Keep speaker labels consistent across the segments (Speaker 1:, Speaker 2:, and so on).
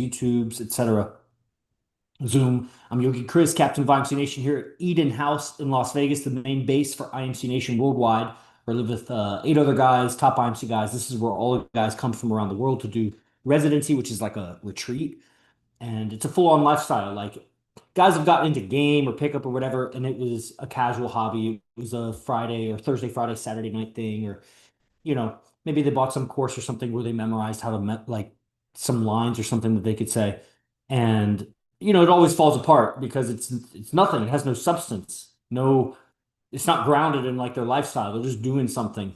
Speaker 1: YouTubes, etc. Zoom. I'm Yogi Chris, captain of IMC Nation here at Eden House in Las Vegas, the main base for IMC Nation worldwide. Where I live with 8 other guys, top IMC guys. This is where all the guys come from around the world to do residency, which is like a retreat. And it's a full-on lifestyle. Like guys have gotten into game or pickup or whatever, and it was a casual hobby. It was a Friday or Thursday, Friday, Saturday night thing, or you know, maybe they bought some course or something where they memorized how to like some lines or something that they could say. And it always falls apart because it's nothing. It has no substance. No, it's not grounded in like their lifestyle. They're just doing something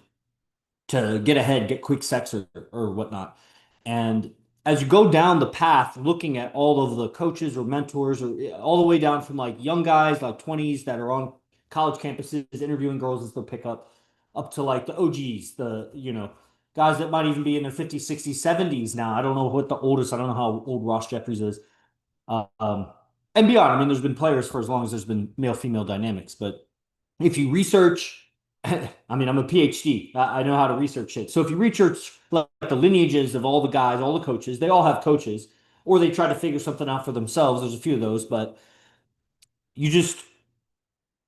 Speaker 1: to get ahead, get quick sex or whatnot. And as you go down the path, looking at all of the coaches or mentors, or all the way down from like young guys, like 20s that are on college campuses interviewing girls as they'll pick up to like the OGs, guys that might even be in their 50s, 60s, 70s now. I don't know what the oldest, I don't know how old Ross Jeffries is. Um, and beyond, I mean, there's been players for as long as there's been male-female dynamics, but if you research, I mean, I'm a PhD. I know how to research it. So if you research like the lineages of all the guys, all the coaches, they all have coaches, or they try to figure something out for themselves. There's a few of those, but you just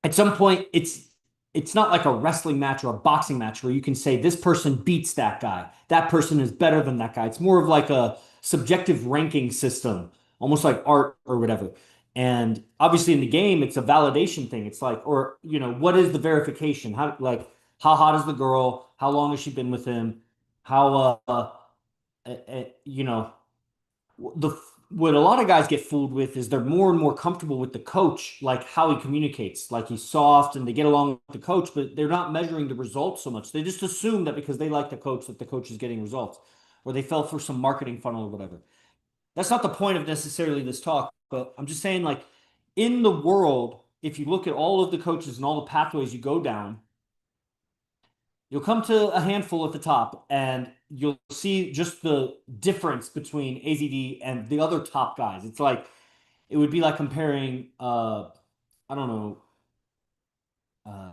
Speaker 1: at some point it's not like a wrestling match or a boxing match where you can say this person beats that guy. That person is better than that guy. It's more of like a subjective ranking system, almost like art or whatever. And obviously in the game, it's a validation thing. It's like, or what is the verification? How hot is the girl? How long has she been with him? How uh, uh, you know the what a lot of guys get fooled with is they're more and more comfortable with the coach, like how he communicates, like he's soft and they get along with the coach, but they're not measuring the results so much. They just assume that because they like the coach that the coach is getting results, or they fell for some marketing funnel or whatever. That's not the point of necessarily this talk, but I'm just saying, like, in the world, if you look at all of the coaches and all the pathways you go down, you'll come to a handful at the top and you'll see just the difference between AZD and the other top guys. It's like it would be like comparing I don't know, uh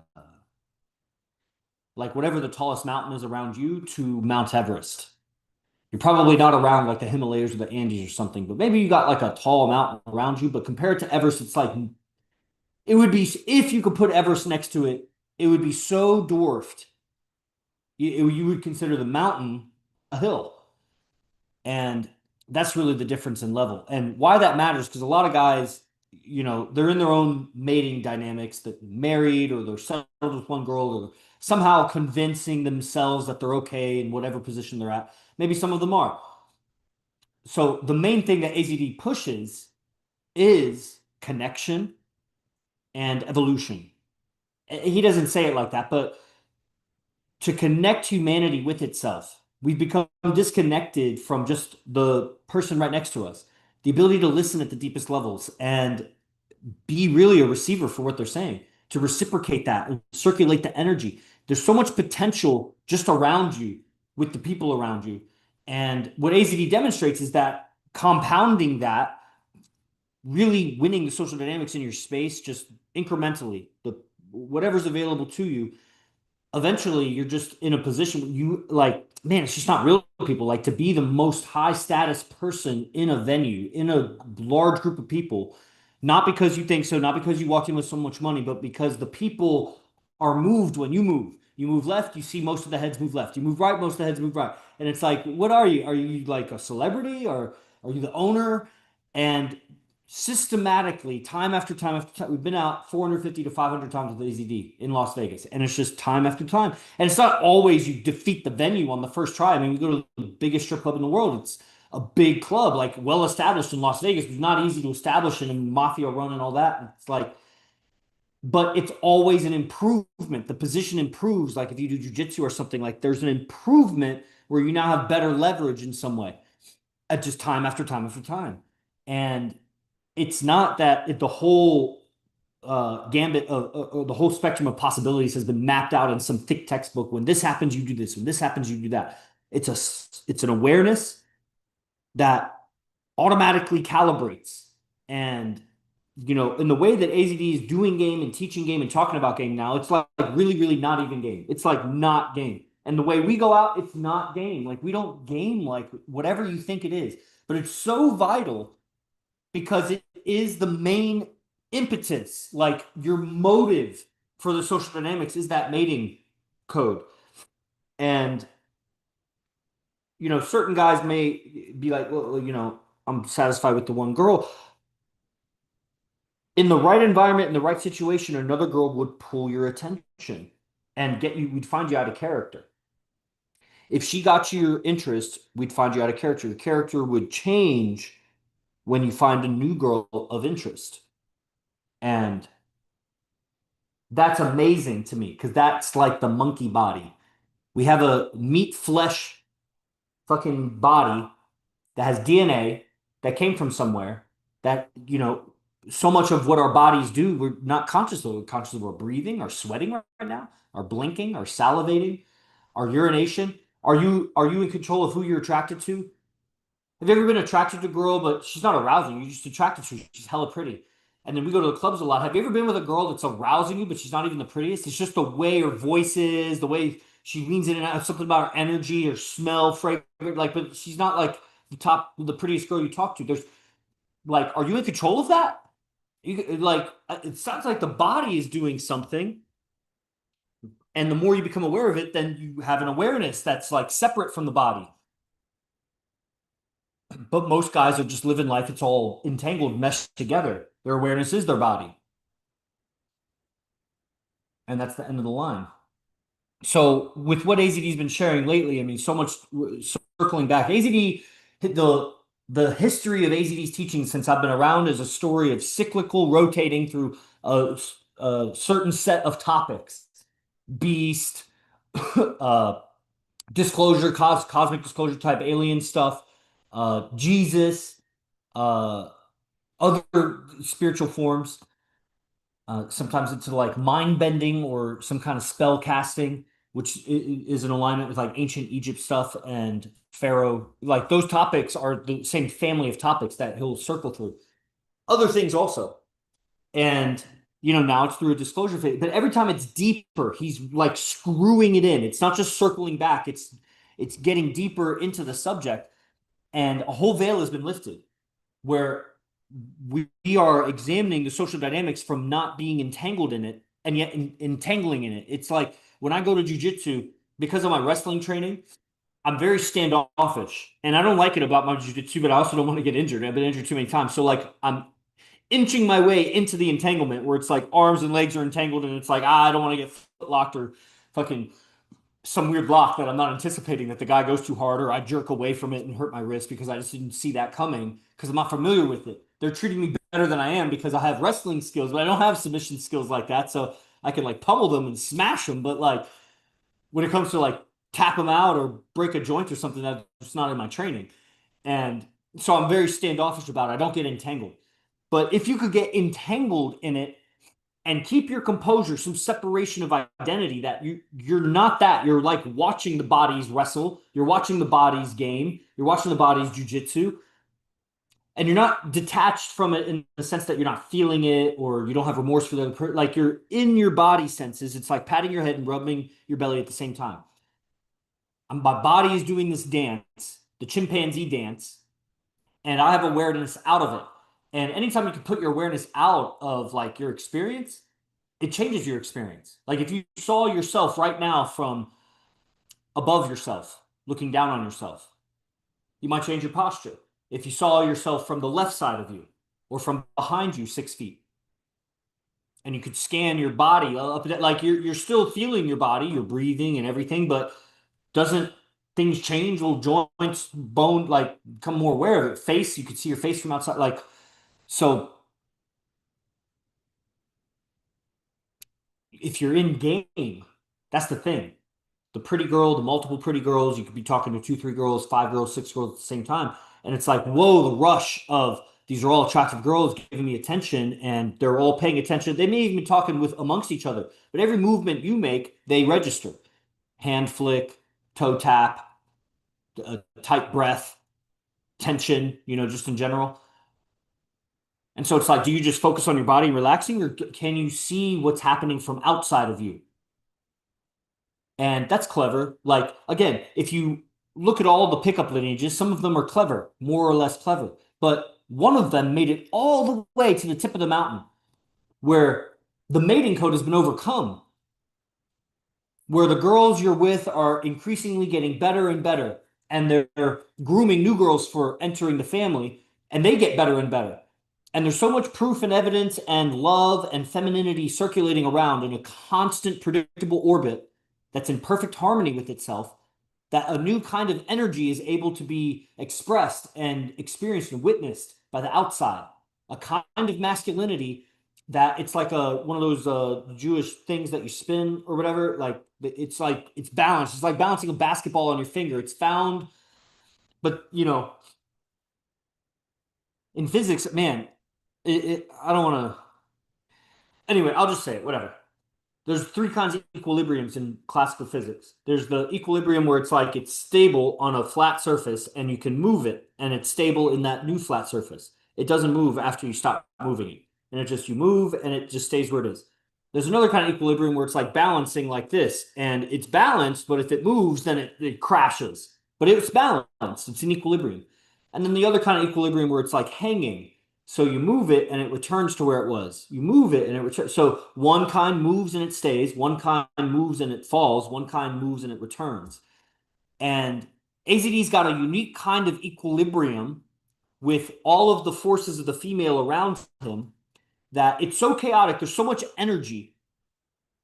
Speaker 1: like whatever the tallest mountain is around you to Mount Everest. You're probably not around like the Himalayas or the Andes or something, but maybe you got like a tall mountain around you, but compared to Everest, it's like it would be if you could put Everest next to it, it would be so dwarfed. You would consider the mountain a hill. And that's really the difference in level. And why that matters, because a lot of guys, they're in their own mating dynamics that married or they're settled with one girl or somehow convincing themselves that they're okay in whatever position they're at. Maybe some of them are. So the main thing that AZD pushes is connection and evolution. He doesn't say it like that, but to connect humanity with itself. We've become disconnected from just the person right next to us. The ability to listen at the deepest levels and be really a receiver for what they're saying, to reciprocate that and circulate the energy. There's so much potential just around you with the people around you. And what AZD demonstrates is that compounding that, really winning the social dynamics in your space just incrementally, the whatever's available to you, eventually you're just in a position where you like, man, it's just not real people. Like to be the most high status person in a venue, in a large group of people, not because you think so, not because you walk in with so much money, but because the people are moved when you move. You move left, you see most of the heads move left. You move right, most of the heads move right. And it's like, what are you? Are you like a celebrity or are you the owner? And systematically, time after time after time, we've been out 450 to 500 times with AZD in Las Vegas, and it's just time after time. And it's not always you defeat the venue on the first try. I mean, we go to the biggest strip club in the world. It's a big club, like well established in Las Vegas. It's not easy to establish in a mafia run and all that. It's like, but it's always an improvement. The position improves. Like if you do jujitsu or something, like there's an improvement where you now have better leverage in some way at just time after time after time. And it's not that the whole gambit of the whole spectrum of possibilities has been mapped out in some thick textbook. When this happens, you do this. When this happens, you do that. It's an awareness that automatically calibrates. And in the way that AZD is doing game and teaching game and talking about game now, it's like really, really not even game. It's like not game. And the way we go out, it's not game. Like we don't game like whatever you think it is. but it's so vital because it is the main impetus, like your motive for the social dynamics is that mating code. And, certain guys may be like, well, I'm satisfied with the one girl. In the right environment, in the right situation, another girl would pull your attention and would find you out of character. If she got your interest, we'd find you out of character. The character would change when you find a new girl of interest. And that's amazing to me because that's like the monkey body. We have a meat flesh fucking body that has DNA that came from somewhere that, so much of what our bodies do, we're not conscious of. We're conscious of our breathing, our sweating right now, our blinking, our salivating, our urination. Are you in control of who you're attracted to? Have you ever been attracted to a girl, but she's not arousing you? You're just attracted to her. She's hella pretty. And then we go to the clubs a lot. Have you ever been with a girl that's arousing you, but she's not even the prettiest? It's just the way her voice is, the way she leans in and out, something about her energy, her smell, fragrance. Like, but she's not like the prettiest girl you talk to. There's like, are you in control of that? Like, it sounds like the body is doing something. And the more you become aware of it, then you have an awareness that's like separate from the body. But most guys are just living life. It's all entangled, meshed together. Their awareness is their body. And that's the end of the line. So with what AZD's been sharing lately, I mean, so much circling back. AZD, the history of AZD's teaching since I've been around is a story of cyclical rotating through a certain set of topics. Beast, uh, disclosure, cosmic disclosure type alien stuff, Jesus, uh, other spiritual forms. Sometimes it's like mind bending or some kind of spell casting, which is in alignment with like ancient Egypt stuff and Pharaoh. Like those topics are the same family of topics that he'll circle through. Other things also. And, now it's through a disclosure phase. But every time it's deeper, he's like screwing it in. It's not just circling back, it's getting deeper into the subject. And a whole veil has been lifted where we are examining the social dynamics from not being entangled in it and yet entangling in it. It's like when I go to jujitsu, because of my wrestling training, I'm very standoffish. And I don't like it about my jujitsu, but I also don't want to get injured. I've been injured too many times. So like I'm inching my way into the entanglement where it's like arms and legs are entangled and it's like, I don't want to get foot locked or fucking some weird block that I'm not anticipating that the guy goes too hard or I jerk away from it and hurt my wrist because I just didn't see that coming because I'm not familiar with it. They're treating me better than I am because I have wrestling skills, but I don't have submission skills like that. So I can like pummel them and smash them. But like when it comes to like tap them out or break a joint or something, that's not in my training. And so I'm very standoffish about it. I don't get entangled. But if you could get entangled in it and keep your composure, some separation of identity that you're not that. You're like watching the bodies wrestle, you're watching the bodies game, you're watching the bodies jujitsu, and you're not detached from it in the sense that you're not feeling it or you don't have remorse for the other person. Like you're in your body senses. It's like patting your head and rubbing your belly at the same time. My body is doing this dance, the chimpanzee dance, and I have awareness out of it. And anytime you can put your awareness out of like your experience, it changes your experience. Like if you saw yourself right now from above yourself, looking down on yourself, you might change your posture. If you saw yourself from the left side of you or from behind you 6 feet, and you could scan your body up, like you're still feeling your body, you're breathing and everything, but doesn't things change? Little joints, bone, like become more aware of it. Face, you could see your face from outside. Like, so if you're in game, that's the thing. The pretty girl, the multiple pretty girls, you could be talking to two, three girls, five girls, six girls at the same time. And it's like, whoa, the rush of these are all attractive girls giving me attention and they're all paying attention. They may even be talking with amongst each other, but every movement you make, they register. Hand flick, toe tap, tight breath, tension, just in general. And so it's like, do you just focus on your body relaxing or can you see what's happening from outside of you? And that's clever. Like, again, if you look at all the pickup lineages. Some of them are clever, more or less clever, but one of them made it all the way to the tip of the mountain where the mating code has been overcome, where the girls you're with are increasingly getting better and better, and they're grooming new girls for entering the family, and they get better and better. And there's so much proof and evidence and love and femininity circulating around in a constant, predictable orbit that's in perfect harmony with itself that a new kind of energy is able to be expressed and experienced and witnessed by the outside. A kind of masculinity that it's like a one of those Jewish things that you spin or whatever. Like it's balanced. It's like balancing a basketball on your finger. It's found, but in physics, man, I don't want to. Anyway, I'll just say it. Whatever. There's three kinds of equilibriums in classical physics. There's the equilibrium where it's like it's stable on a flat surface and you can move it and it's stable in that new flat surface. It doesn't move after you stop moving it. And it just you move and it just stays where it is. There's another kind of equilibrium where it's like balancing like this and it's balanced, but if it moves, then it crashes. But it's balanced, it's in equilibrium. And then the other kind of equilibrium where it's like hanging. So you move it and it returns to where it was. You move it and it returns. So one kind moves and it stays, one kind moves and it falls, one kind moves and it returns. And AZD's got a unique kind of equilibrium with all of the forces of the female around him that it's so chaotic. There's so much energy.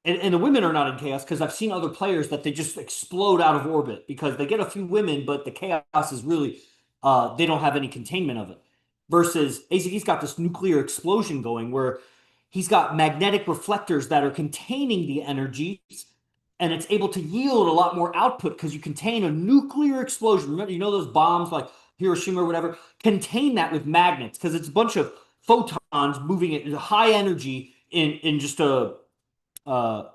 Speaker 1: And the women are not in chaos because I've seen other players that they just explode out of orbit because they get a few women, but the chaos is really, they don't have any containment of it versus AZD's got this nuclear explosion going where he's got magnetic reflectors that are containing the energies and it's able to yield a lot more output because you contain a nuclear explosion. Remember, those bombs like Hiroshima or whatever, contain that with magnets because it's a bunch of photons moving at high energy in just uh, a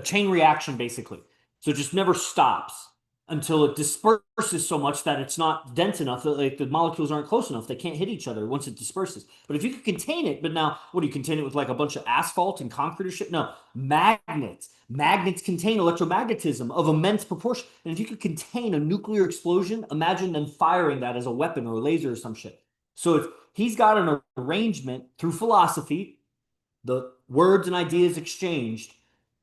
Speaker 1: chain reaction basically. So it just never stops until it disperses so much that it's not dense enough that like the molecules aren't close enough. They can't hit each other once it disperses. But if you could contain it, but now what do you contain it with like a bunch of asphalt and concrete or shit? No, magnets. Magnets contain electromagnetism of immense proportion. And if you could contain a nuclear explosion, imagine them firing that as a weapon or a laser or some shit. So if he's got an arrangement through philosophy, the words and ideas exchanged,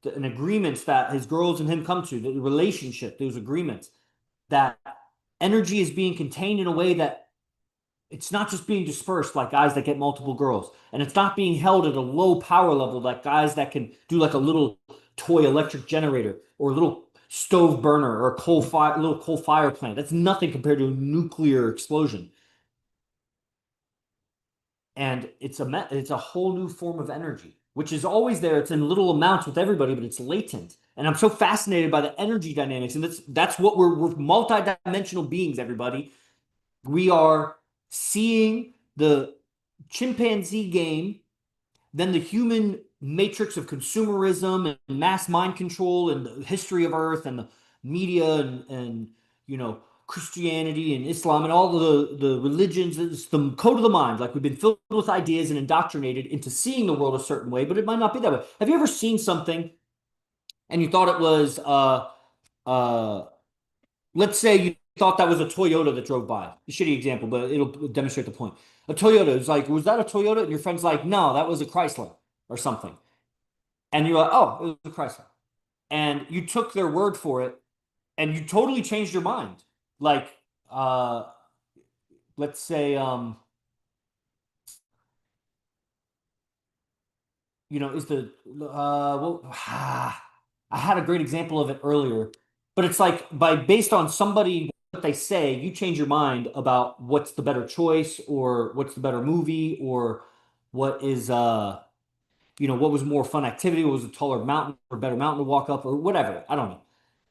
Speaker 1: and agreements that his girls and him come to, the relationship, those agreements, that energy is being contained in a way that it's not just being dispersed like guys that get multiple girls, and it's not being held at a low power level like guys that can do like a little toy electric generator or a little stove burner or a little coal fire plant. That's nothing compared to a nuclear explosion. And it's a whole new form of energy, which is always there. It's in little amounts with everybody, but it's latent. And I'm so fascinated by the energy dynamics, and that's what we're multi-dimensional beings. Everybody, we are seeing the chimpanzee game, then the human matrix of consumerism and mass mind control and the history of Earth and the media and Christianity and Islam and all the religions. It's the code of the mind. Like we've been filled with ideas and indoctrinated into seeing the world a certain way, but it might not be that way. Have you ever seen something and you thought it was uh let's say you thought that was a Toyota that drove by. A shitty example, but it'll demonstrate the point. A Toyota is like, was that a Toyota? And your friend's like, no, that was a Chrysler or something. And you're like, oh, it was a Chrysler. And you took their word for it and you totally changed your mind. Like, uh, let's say, is the well, I had a great example of it earlier, but it's like by based on somebody what they say, you change your mind about what's the better choice or what's the better movie or what is what was more fun activity, what was a taller mountain or better mountain to walk up or whatever. I don't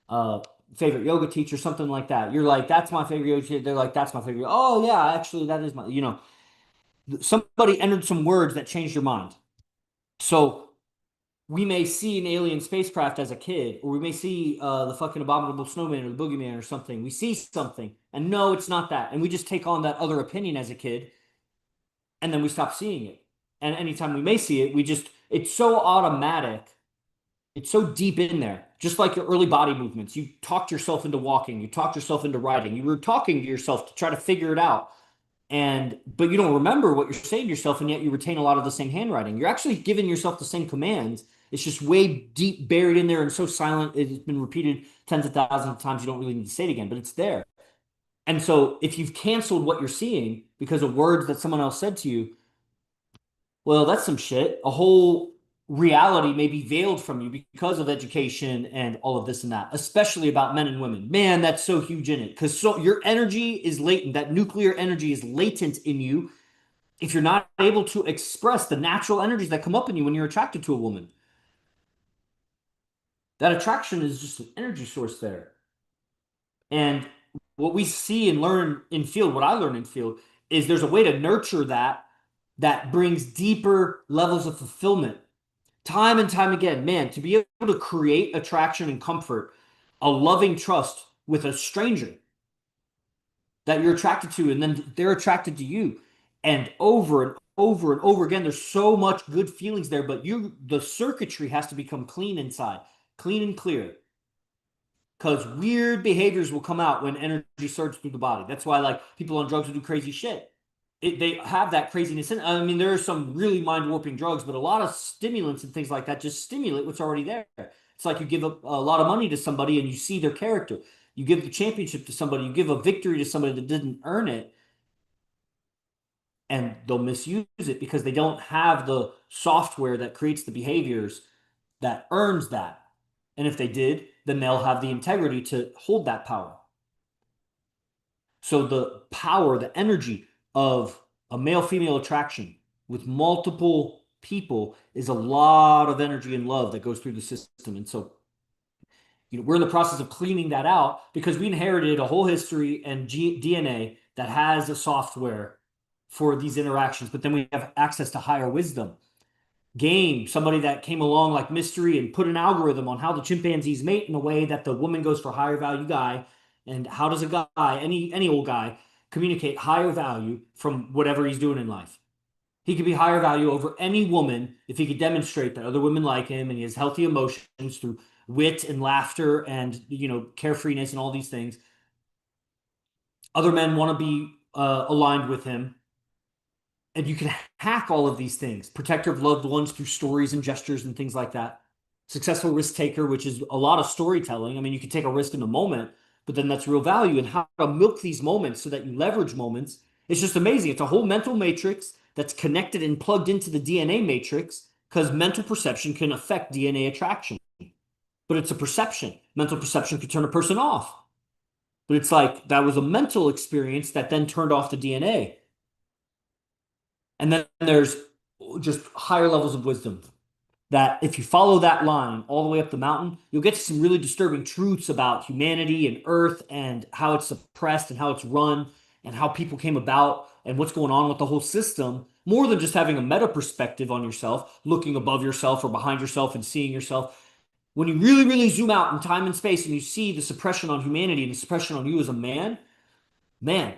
Speaker 1: know. Favorite yoga teacher, something like that. You're like, that's my favorite yoga teacher. They're like, that's my favorite. Oh yeah, actually, that is somebody entered some words that changed your mind. So we may see an alien spacecraft as a kid, or we may see the fucking abominable snowman or the boogeyman or something. We see something, and no, it's not that, and we just take on that other opinion as a kid, and then we stop seeing it. And anytime we may see it, it's so automatic It's so deep in there. Just like your early body movements. You talked yourself into walking, you talked yourself into writing. You were talking to yourself to try to figure it out. And but you don't remember what you're saying to yourself, and yet you retain a lot of the same handwriting. You're actually giving yourself the same commands. It's just way deep buried in there and so silent. It's been repeated tens of thousands of times. You don't really need to say it again, but it's there. And so if you've canceled what you're seeing because of words that someone else said to you, well, that's some shit. A whole reality may be veiled from you because of education and all of this and that, especially about men and women. Man, that's so huge in it because so your energy is latent. That nuclear energy is latent in you if you're not able to express the natural energies that come up in you when you're attracted to a woman. That attraction is just an energy source there. And what we see and learn in field, what I learn in field, is there's a way to nurture that that brings deeper levels of fulfillment time and time again. Man, to be able to create attraction and comfort, a loving trust with a stranger that you're attracted to, and then they're attracted to you, and over and over and over again, there's so much good feelings there, but the circuitry has to become clean inside, clean and clear, because weird behaviors will come out when energy surges through the body. That's why like people on drugs will do crazy shit. They have that craziness in. I mean, there are some really mind warping drugs, but a lot of stimulants and things like that just stimulate what's already there. It's like you give a lot of money to somebody and you see their character. You give the championship to somebody, you give a victory to somebody that didn't earn it, and they'll misuse it because they don't have the software that creates the behaviors that earns that. And if they did, then they'll have the integrity to hold that power. So the power, the energy of a male female attraction with multiple people is a lot of energy and love that goes through the system. And so, we're in the process of cleaning that out because we inherited a whole history and DNA that has a software for these interactions, but then we have access to higher wisdom. Game, somebody that came along like mystery and put an algorithm on how the chimpanzees mate in a way that the woman goes for higher value guy, and how does a guy, any old guy, communicate higher value from whatever he's doing in life. He could be higher value over any woman if he could demonstrate that other women like him and he has healthy emotions through wit and laughter and carefreeness and all these things. Other men want to be aligned with him, and you can hack all of these things. Protector of loved ones through stories and gestures and things like that. Successful risk taker, which is a lot of storytelling. I mean, you can take a risk in the moment, but then that's real value. And how to milk these moments so that you leverage moments. It's just amazing. It's a whole mental matrix that's connected and plugged into the DNA matrix because mental perception can affect DNA attraction. But it's a perception. Mental perception could turn a person off. But it's like that was a mental experience that then turned off the DNA. And then there's just higher levels of wisdom that if you follow that line all the way up the mountain, you'll get to some really disturbing truths about humanity and Earth and how it's suppressed and how it's run and how people came about and what's going on with the whole system, more than just having a meta perspective on yourself, looking above yourself or behind yourself and seeing yourself. When you really, really zoom out in time and space and you see the suppression on humanity and the suppression on you as a man, man,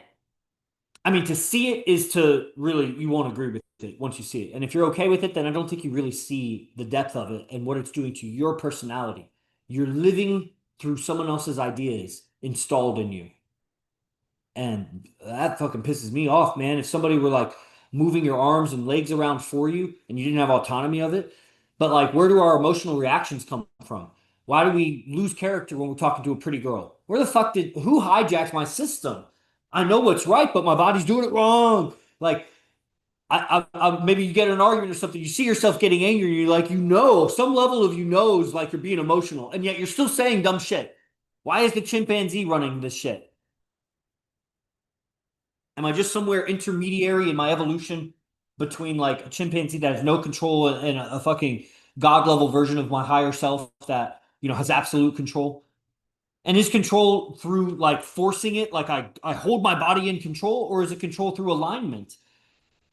Speaker 1: I mean, to see it is to really, you won't agree with it once you see it. And if you're okay with it, then I don't think you really see the depth of it and what it's doing to your personality. You're living through someone else's ideas installed in you. And that fucking pisses me off, man. If somebody were like moving your arms and legs around for you and you didn't have autonomy of it, but like, where do our emotional reactions come from? Why do we lose character when we're talking to a pretty girl? Who hijacked my system? I know what's right, but my body's doing it wrong. Like, maybe you get in an argument or something, you see yourself getting angry, and you're like, some level of you knows like you're being emotional, and yet you're still saying dumb shit. Why is the chimpanzee running this shit? Am I just somewhere intermediary in my evolution between like a chimpanzee that has no control and a fucking god level version of my higher self that has absolute control? And is control through like forcing it, like I hold my body in control, or is it control through alignment?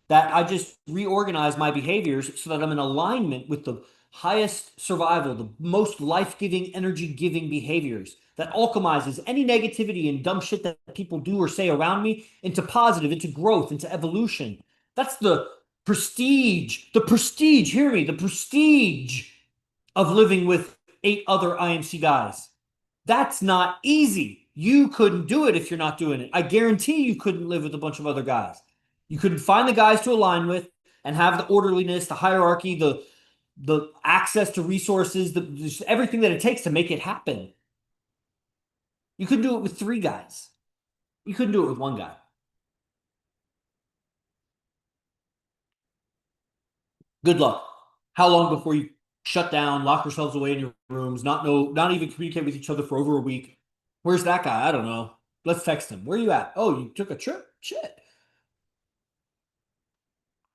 Speaker 1: That I just reorganize my behaviors so that I'm in alignment with the highest survival, the most life-giving, energy-giving behaviors that alchemizes any negativity and dumb shit that people do or say around me into positive, into growth, into evolution. That's the prestige. The prestige, hear me, the prestige of living with eight other IMC guys. That's not easy. You couldn't do it if you're not doing it. I guarantee you couldn't live with a bunch of other guys. You couldn't find the guys to align with and have the orderliness, the hierarchy, the access to resources, just everything that it takes to make it happen. You couldn't do it with three guys. You couldn't do it with one guy. Good luck. How long before you shut down, lock yourselves away in your rooms, not even communicate with each other for over a week? Where's that guy? I don't know. Let's text him. Where are you at? Oh, you took a trip? Shit.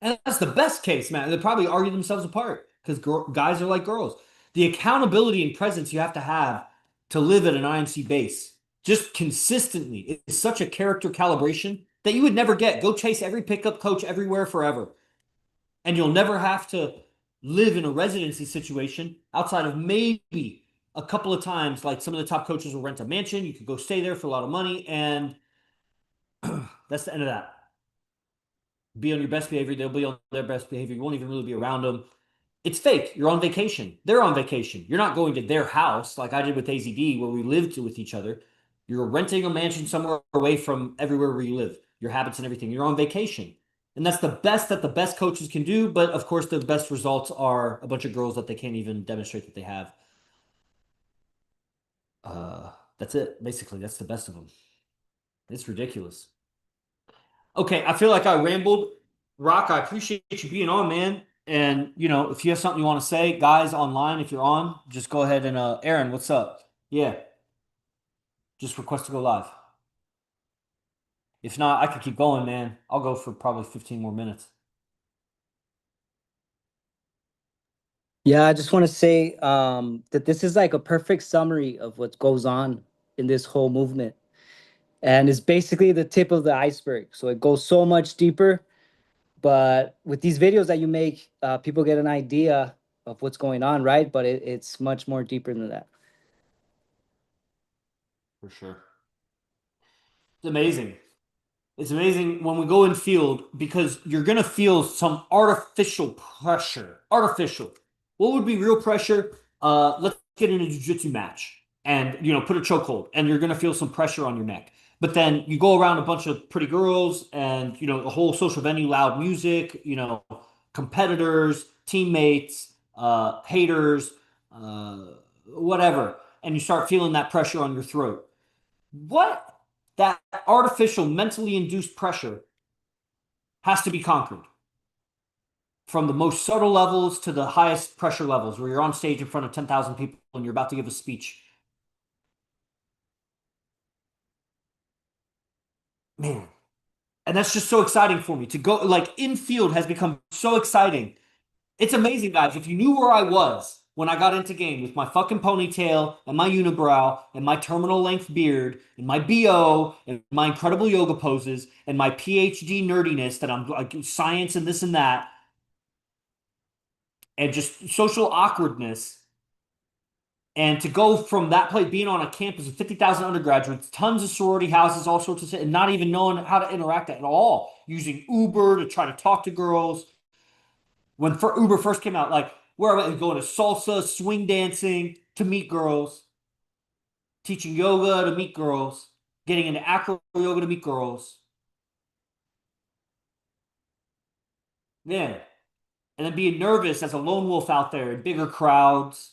Speaker 1: And that's the best case, man. They probably argue themselves apart because guys are like girls. The accountability and presence you have to live at an IMC base just consistently is such a character calibration that you would never get. Go chase every pickup coach everywhere forever. And you'll never have to live in a residency situation outside of maybe a couple of times. Like some of the top coaches will rent a mansion. You could go stay there for a lot of money. And that's the end of that. Be on your best behavior. They'll be on their best behavior. You won't even really be around them. It's fake. You're on vacation. They're on vacation. You're not going to their house like I did with AZD where we lived with each other. You're renting a mansion somewhere away from everywhere where you live, your habits and everything. You're on vacation. And that's the best that the best coaches can do. But of course, the best results are a bunch of girls that they can't even demonstrate that they have. That's it. Basically, that's the best of them. It's ridiculous. Okay, I feel like I rambled. Rock, I appreciate you being on, man. And if you have something you want to say, guys online, if you're on, just go ahead and Aaron, what's up? Yeah, just request to go live. If not, I could keep going, man. I'll go for probably 15 more minutes.
Speaker 2: Yeah, I just want to say that this is like a perfect summary of what goes on in this whole movement. And it's basically the tip of the iceberg. So it goes so much deeper. But with these videos that you make, people get an idea of what's going on, right? But it's much more deeper than that.
Speaker 1: For sure. It's amazing. It's amazing when we go in field because you're gonna feel some artificial pressure. Artificial. What would be real pressure? Let's get in a jiu-jitsu match and put a chokehold, and you're gonna feel some pressure on your neck. But then you go around a bunch of pretty girls and a whole social venue, loud music, competitors, teammates, haters, whatever, and you start feeling that pressure on your throat. What that artificial, mentally induced pressure has to be conquered from the most subtle levels to the highest pressure levels where you're on stage in front of 10,000 people and you're about to give a speech. Man. And that's just so exciting for me to go like in field has become so exciting. It's amazing, guys. If you knew where I was when I got into game with my fucking ponytail and my unibrow and my terminal length beard and my BO and my incredible yoga poses and my PhD nerdiness that I'm like science and this and that and just social awkwardness. And to go from that place, being on a campus of 50,000 undergraduates, tons of sorority houses, all sorts of shit, and not even knowing how to interact at all, using Uber to try to talk to girls. When Uber first came out, like where I was going to salsa, swing dancing to meet girls, teaching yoga to meet girls, getting into acro yoga to meet girls. Yeah. And then being nervous as a lone wolf out there in bigger crowds.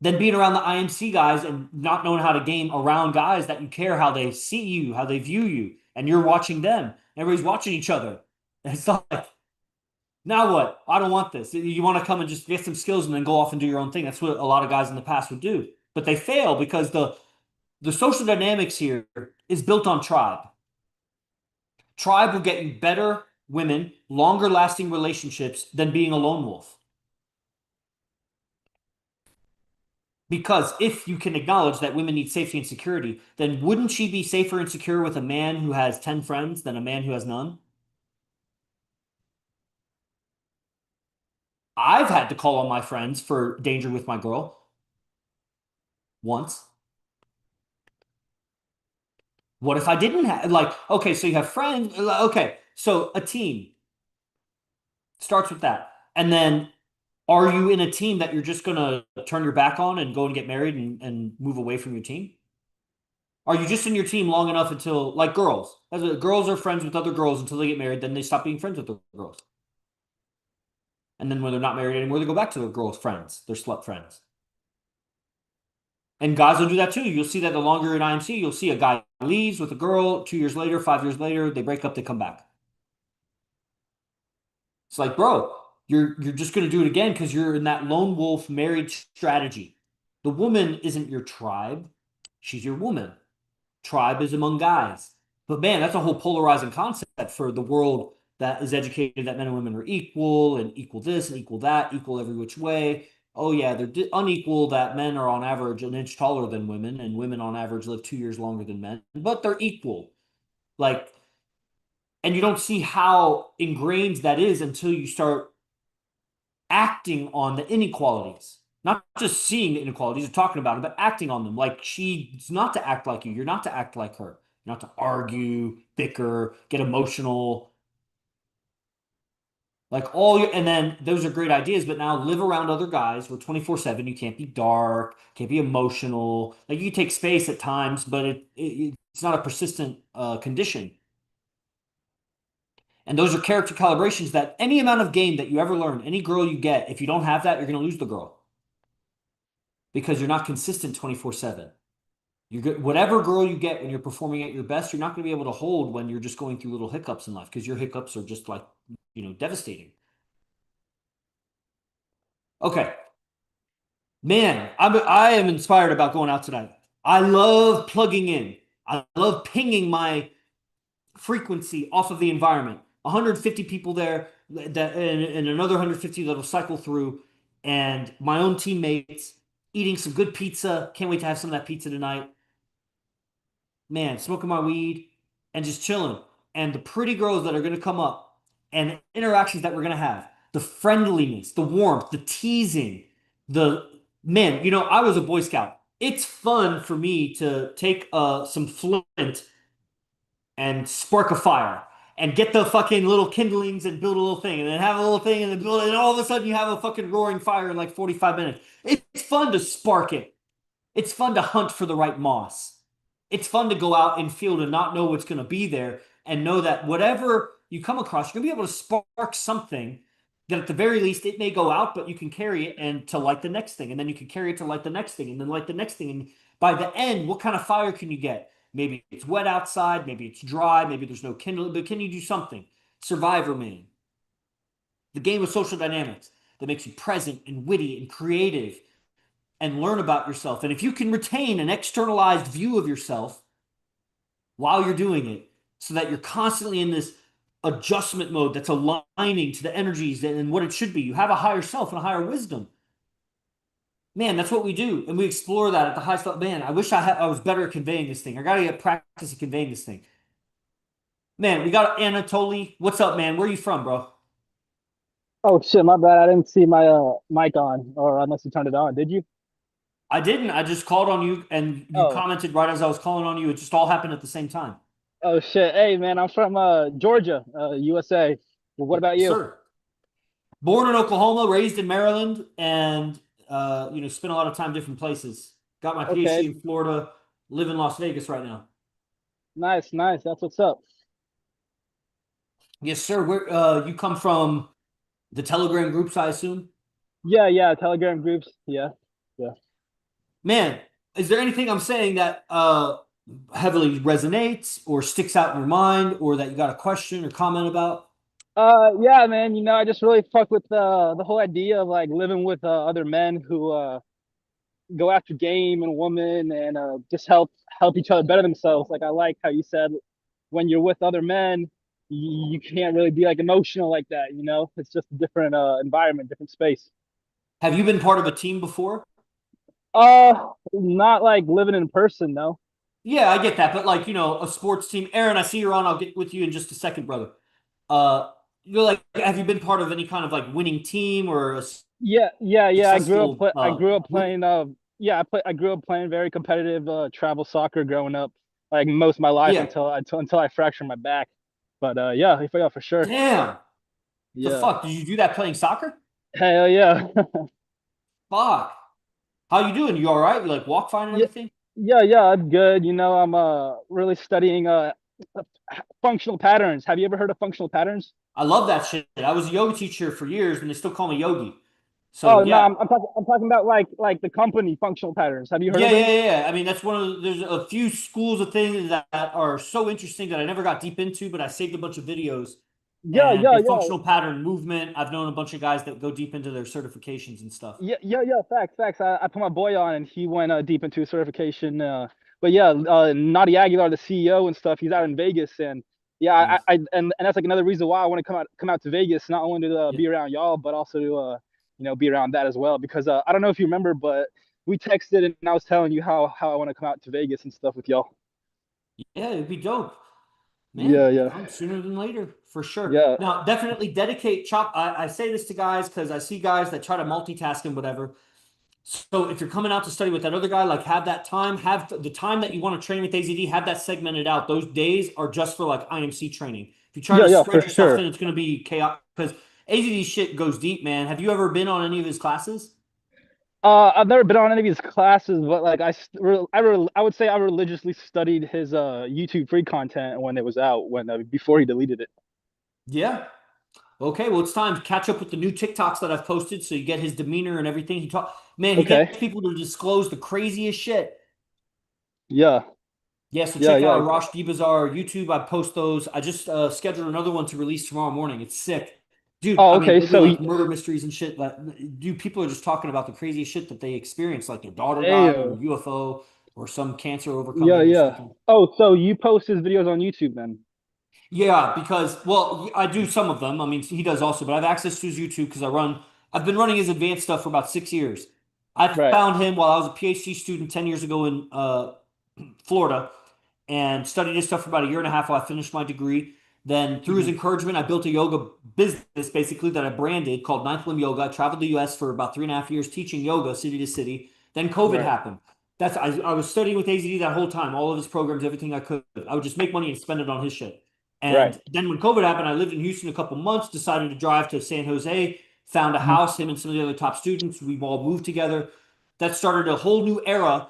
Speaker 1: Then being around the IMC guys and not knowing how to game around guys that you care how they see you, how they view you, and you're watching them. Everybody's watching each other. And it's like, now what? I don't want this. You want to come and just get some skills and then go off and do your own thing. That's what a lot of guys in the past would do. But they fail because the social dynamics here is built on tribe. Tribe will get you better women, longer lasting relationships than being a lone wolf. Because if you can acknowledge that women need safety and security, then wouldn't she be safer and secure with a man who has 10 friends than a man who has none? I've had to call on my friends for danger with my girl once. What if I didn't have, like, okay, so you have friends. Okay, so a team starts with that. And then Are you in a team that you're just gonna turn your back on and go and get married and move away from your team? Are you just in your team long enough until, like girls, girls are friends with other girls until they get married, then they stop being friends with the girls. And then when they're not married anymore, they go back to their girls' friends, their slut friends. And guys will do that too. You'll see that the longer you're in IMC, you'll see a guy leaves with a girl, 2 years later, 5 years later, they break up, they come back. It's like, bro, you're just gonna do it again because you're in that lone wolf marriage strategy. The woman isn't your tribe, she's your woman. Tribe is among guys. But man, that's a whole polarizing concept for the world that is educated that men and women are equal and equal this and equal that, equal every which way. Oh yeah, they're unequal that men are on average an inch taller than women and women on average live 2 years longer than men, but they're equal. Like, and you don't see how ingrained that is until you start acting on the inequalities. Not just seeing the inequalities and talking about them, but acting on them. Like she's not to act like you. You're not to act like her. You're not to argue, bicker, get emotional. Like all your, and then those are great ideas, but now live around other guys. We're 24/7. You can't be dark, can't be emotional. Like you take space at times, but it's not a persistent condition. And those are character calibrations that any amount of game that you ever learn, any girl you get, if you don't have that, you're going to lose the girl because you're not consistent 24/7. You get whatever girl you get when you're performing at your best, you're not going to be able to hold when you're just going through little hiccups in life because your hiccups are just like, devastating. Okay, man, I am inspired about going out tonight. I love plugging in. I love pinging my frequency off of the environment. 150 people there, and another 150 that'll cycle through, and my own teammates eating some good pizza. Can't wait to have some of that pizza tonight. Man, smoking my weed and just chilling. And the pretty girls that are going to come up and the interactions that we're going to have, the friendliness, the warmth, the teasing, the man, I was a Boy Scout. It's fun for me to take some flint and spark a fire and get the fucking little kindlings and build a little thing and then have a little thing and then build it and all of a sudden you have a fucking roaring fire in like 45 minutes. It's fun to spark it. It's fun to hunt for the right moss. It's fun to go out in field and not know what's going to be there and know that whatever you come across, you're going to be able to spark something that at the very least it may go out, but you can carry it and to light the next thing. And then you can carry it to light the next thing and then light the next thing. And by the end, what kind of fire can you get? Maybe it's wet outside, maybe it's dry, maybe there's no kindling, but can you do something? Survivor Man, the game of social dynamics that makes you present and witty and creative and learn about yourself. And if you can retain an externalized view of yourself while you're doing it, so that you're constantly in this adjustment mode that's aligning to the energies and what it should be, you have a higher self and a higher wisdom. Man, that's what we do, and we explore that at the highest level. Man, I wish I was better at conveying this thing. I gotta get practice at conveying this thing. Man, we got Anatoly. What's up, man? Where are you from, bro?
Speaker 3: Oh shit, my bad. I didn't see my mic on, or unless you turned it on. Did you?
Speaker 1: I didn't. I just called on you, and you
Speaker 3: Oh,
Speaker 1: commented right as I was calling on you. It just all happened at the same time.
Speaker 3: oh shit. Hey man, I'm from Georgia, USA. Well, what about
Speaker 1: Yes,
Speaker 3: you?
Speaker 1: sir. Born in Oklahoma, raised in Maryland, and spent a lot of time different places. Got my
Speaker 3: Okay,
Speaker 1: PhD in Florida, live in Las Vegas right now.
Speaker 3: nice, nice. That's what's up.
Speaker 1: Yes, sir. Where you come from the Telegram groups, I assume?
Speaker 3: Yeah, yeah. Telegram groups. Yeah, yeah.
Speaker 1: Man, is there anything I'm saying that heavily resonates or sticks out in your mind or that you got a question or comment about?
Speaker 3: Yeah, man. I just really fuck with the whole idea of like living with other men who go after game and woman and just help each other better themselves. Like I like how you said when you're with other men, you can't really be like emotional like that. It's just a different environment, different space.
Speaker 1: Have you been part of a team before?
Speaker 3: Not like living in person, no.
Speaker 1: Yeah, I get that, but like, a sports team. Aaron, I see you're on. I'll get with you in just a second, brother. You're like, have you been part of any kind of like winning team or a
Speaker 3: Yeah, yeah, yeah.
Speaker 1: successful
Speaker 3: I grew up
Speaker 1: group?
Speaker 3: playing I grew up playing very competitive travel soccer growing up, like most of my life
Speaker 1: Yeah.
Speaker 3: until I fractured my back. But yeah, for sure.
Speaker 1: Damn. The
Speaker 3: Yeah.
Speaker 1: fuck? Did you do that playing soccer?
Speaker 3: Hell yeah.
Speaker 1: Fuck. How you doing? You all right? You like walk fine and
Speaker 3: Yeah,
Speaker 1: everything?
Speaker 3: yeah, I'm good. I'm really studying functional patterns. Have you ever heard of functional patterns?
Speaker 1: I love that shit. I was a yoga teacher for years, and they still call me Yogi. So
Speaker 3: Oh no,
Speaker 1: yeah,
Speaker 3: I'm talking about like the company functional patterns. Have you heard
Speaker 1: yeah,
Speaker 3: of
Speaker 1: yeah,
Speaker 3: them?
Speaker 1: yeah, yeah. I mean, that's one of there's a few schools of things that are so interesting that I never got deep into, but I saved a bunch of videos.
Speaker 3: Yeah,
Speaker 1: And
Speaker 3: yeah,
Speaker 1: the
Speaker 3: yeah.
Speaker 1: functional pattern movement, I've known a bunch of guys that go deep into their certifications and stuff.
Speaker 3: Yeah. Facts. I put my boy on, and he went deep into certification. But yeah, Naughty Aguilar, the CEO and stuff, he's out in Vegas, and yeah,
Speaker 1: Nice.
Speaker 3: and that's like another reason why I want to come out to Vegas, not only to
Speaker 1: Yeah.
Speaker 3: be around y'all, but also to be around that as well. Because I don't know if you remember, but we texted, and I was telling you how I want to come out to Vegas and stuff with y'all.
Speaker 1: Yeah, it'd be dope. Man,
Speaker 3: Yeah, yeah,
Speaker 1: sooner than later, for sure.
Speaker 3: yeah.
Speaker 1: Now, definitely dedicate chop. I say this to guys because I see guys that try to multitask and whatever. So if you're coming out to study with that other guy, like have that time, have the time that you want to train with AZD, have that segmented out. Those days are just for like IMC training. If you try
Speaker 3: Yeah,
Speaker 1: to
Speaker 3: yeah, for
Speaker 1: spread yourself
Speaker 3: sure.
Speaker 1: thin, it's going to be chaos because AZD shit goes deep, man. Have you ever been on any of his classes?
Speaker 3: I've never been on any of his classes, but like I would say I religiously studied his YouTube free content when it was out, when before he deleted it.
Speaker 1: Yeah. Okay, well, it's time to catch up with the new TikToks that I've posted so you get his demeanor and everything. Man, he
Speaker 3: Okay.
Speaker 1: gets people to disclose the craziest shit.
Speaker 3: Yeah.
Speaker 1: Yeah, so
Speaker 3: Yeah.
Speaker 1: check
Speaker 3: Yeah.
Speaker 1: out Rosh Bazaar YouTube. I post those. I just scheduled another one to release tomorrow morning. It's sick. Dude,
Speaker 3: Oh,
Speaker 1: I mean,
Speaker 3: okay.
Speaker 1: it'll be
Speaker 3: So
Speaker 1: like murder mysteries and shit. Dude, people are just talking about the craziest shit that they experience, like their daughter died or a
Speaker 3: damn.
Speaker 1: UFO or some cancer
Speaker 3: Yeah.
Speaker 1: overcoming or
Speaker 3: Yeah.
Speaker 1: something.
Speaker 3: Oh, so you post his videos on YouTube then?
Speaker 1: Yeah, because well, I do some of them. I mean, he does also, but I have access to his YouTube because I've been running his advanced stuff for about 6 years. I
Speaker 3: Right.
Speaker 1: found him while I was a PhD student 10 years ago in Florida and studied his stuff for about a year and a half while I finished my degree. Then, through his
Speaker 3: Hmm.
Speaker 1: encouragement, I built a yoga business basically that I branded called Ninth Limb Yoga. I traveled the US for about 3.5 years teaching yoga city to city. Then COVID
Speaker 3: Right.
Speaker 1: happened. I was studying with AZD that whole time, all of his programs, everything I could. I would just make money and spend it on his shit.
Speaker 3: Right.
Speaker 1: And then when COVID happened, I lived in Houston a couple months, decided to drive to San Jose, found a
Speaker 3: Hmm.
Speaker 1: house, him and some of the other top students. We all moved together. That started a whole new era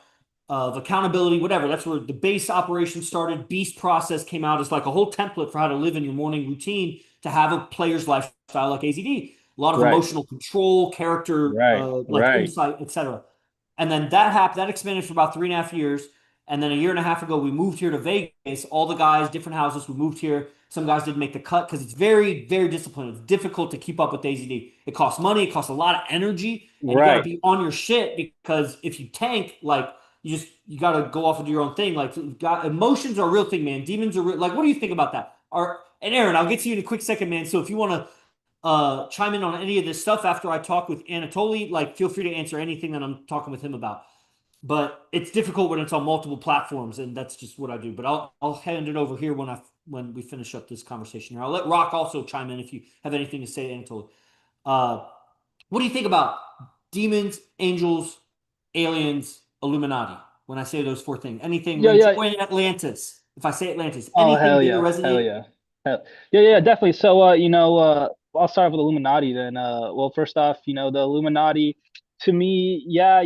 Speaker 1: of accountability, whatever. That's where the base operation started. Beast process came out as like a whole template for how to live in your morning routine to have a player's lifestyle like AZD. A lot of
Speaker 3: Right.
Speaker 1: emotional control, character,
Speaker 3: Right.
Speaker 1: like
Speaker 3: Right.
Speaker 1: insight, etc. And then that happened. That expanded for about 3.5 years. And then a year and a half ago, we moved here to Vegas. All the guys, different houses, we moved here. Some guys didn't make the cut because it's very, very disciplined. It's difficult to keep up with AZD. It costs money, it costs a lot of energy, and you got to
Speaker 3: Right.
Speaker 1: be on your shit because if you tank, like you got to go off and do your own thing. Like emotions are a real thing, man. Demons are real. Like, what do you think about that? And Aaron, I'll get to you in a quick second, man. So if you want to chime in on any of this stuff after I talk with Anatoly, like feel free to answer anything that I'm talking with him about. But it's difficult when it's on multiple platforms, and that's just what I do. But I'll hand it over here when we finish up this conversation here. I'll let Rock also chime in if you have anything to say, Anatoly. Uh, what do you think about demons, angels, aliens, Illuminati? When I say those four things, anything
Speaker 3: Yeah. Yeah.
Speaker 1: rejoin Atlantis. If I say Atlantis,
Speaker 3: Oh,
Speaker 1: anything
Speaker 3: hell
Speaker 1: there
Speaker 3: yeah. Hell
Speaker 1: resonate?
Speaker 3: yeah. Yeah, definitely. So, I'll start with Illuminati then. Well, first off, the Illuminati, to me, yeah,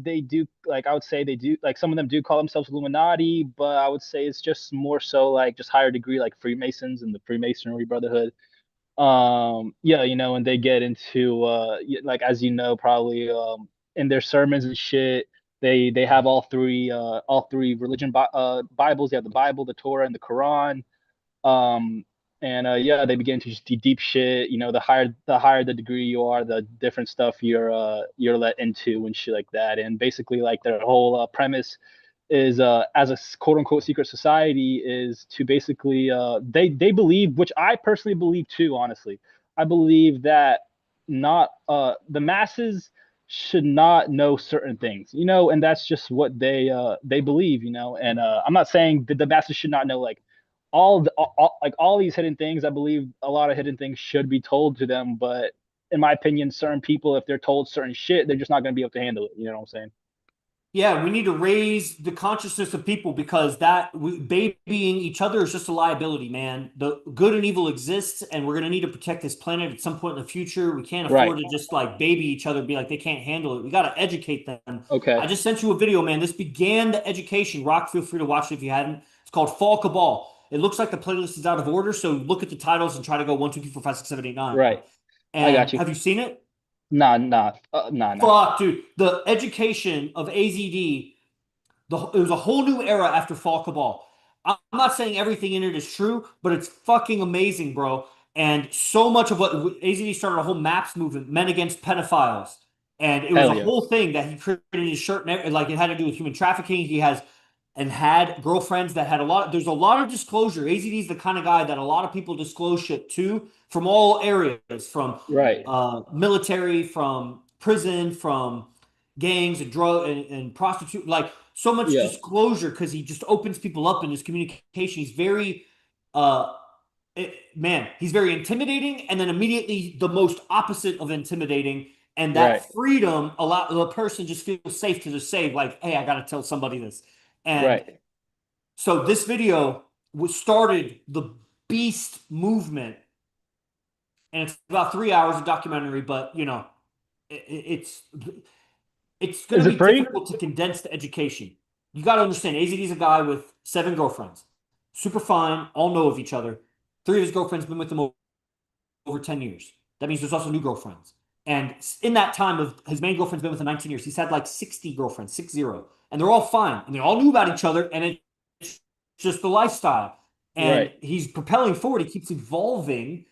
Speaker 3: they do, like, I would say they do, like, some of them do call themselves Illuminati, but I would say it's just more so like just higher degree, like Freemasons and the Freemasonry Brotherhood. Yeah, and they get into, like, as probably, in their sermons and shit, they have all three Bibles. They have the Bible, the Torah, and the Quran. um and yeah, they begin to just deep shit. The higher the degree you are, the different stuff you're let into and shit like that. And basically, like, their whole premise is, as a quote unquote secret society, is to basically, they believe, which I personally believe too, honestly. I believe that not the masses should not know certain things, and that's just what they believe, and I'm not saying that the masses should not know, like, all these hidden things. I believe a lot of hidden things should be told to them, but in my opinion, certain people, if they're told certain shit, they're just not going to be able to handle it. You know what I'm saying?
Speaker 1: Yeah, we need to raise the consciousness of people because babying each other is just a liability, man. The good and evil exists, and we're gonna need to protect this planet at some point in the future. We can't
Speaker 3: Right.
Speaker 1: afford to just like baby each other, and be like they can't handle it. We gotta educate them. I
Speaker 3: Okay.
Speaker 1: just sent you a video, man. This began the education. Rock, feel free to watch it if you hadn't. It's called Fall Cabal. It looks like the playlist is out of order, so look at the titles and try to go 1, 2, 3, 4, 5, 6, 7, 8, 9.
Speaker 3: Right. I
Speaker 1: And
Speaker 3: got you.
Speaker 1: have you seen it?
Speaker 3: Nah, nah, nah, nah.
Speaker 1: Fuck, dude. The education of AZD, it was a whole new era after Fall Cabal. I'm not saying everything in it is true, but it's fucking amazing, bro. And so much of what AZD started a whole MAPS movement, men against pedophiles. And it was
Speaker 3: Hell
Speaker 1: a
Speaker 3: yeah.
Speaker 1: whole thing that he created his shirt, and like it had to do with human trafficking. He has and had girlfriends that had there's a lot of disclosure. AZD is the kind of guy that a lot of people disclose shit to from all areas, from
Speaker 3: Right.
Speaker 1: military, from prison, from gangs and drug and prostitute, like so much
Speaker 3: Yeah.
Speaker 1: disclosure because he just opens people up in his communication. He's very uh man, he's very intimidating and then immediately the most opposite of intimidating. And
Speaker 3: Right.
Speaker 1: that freedom allow the person just feels safe to just say, like, hey, I gotta tell somebody this. And
Speaker 3: Right.
Speaker 1: so this video was started the beast movement, and it's about 3 hours of documentary, but it's it's going
Speaker 3: Is
Speaker 1: to
Speaker 3: it
Speaker 1: be
Speaker 3: free?
Speaker 1: difficult to condense the education. You got to understand, AZD is a guy with 7 girlfriends, super fine, all know of each other. 3 of his girlfriends been with him over 10 years. That means there's also new girlfriends. And in that time of his main girlfriend's been with him 19 years, he's had like 60 girlfriends, 60, and they're all fine, and they all knew about each other, and it's just the lifestyle. And
Speaker 3: Right.
Speaker 1: he's propelling forward. He keeps evolving,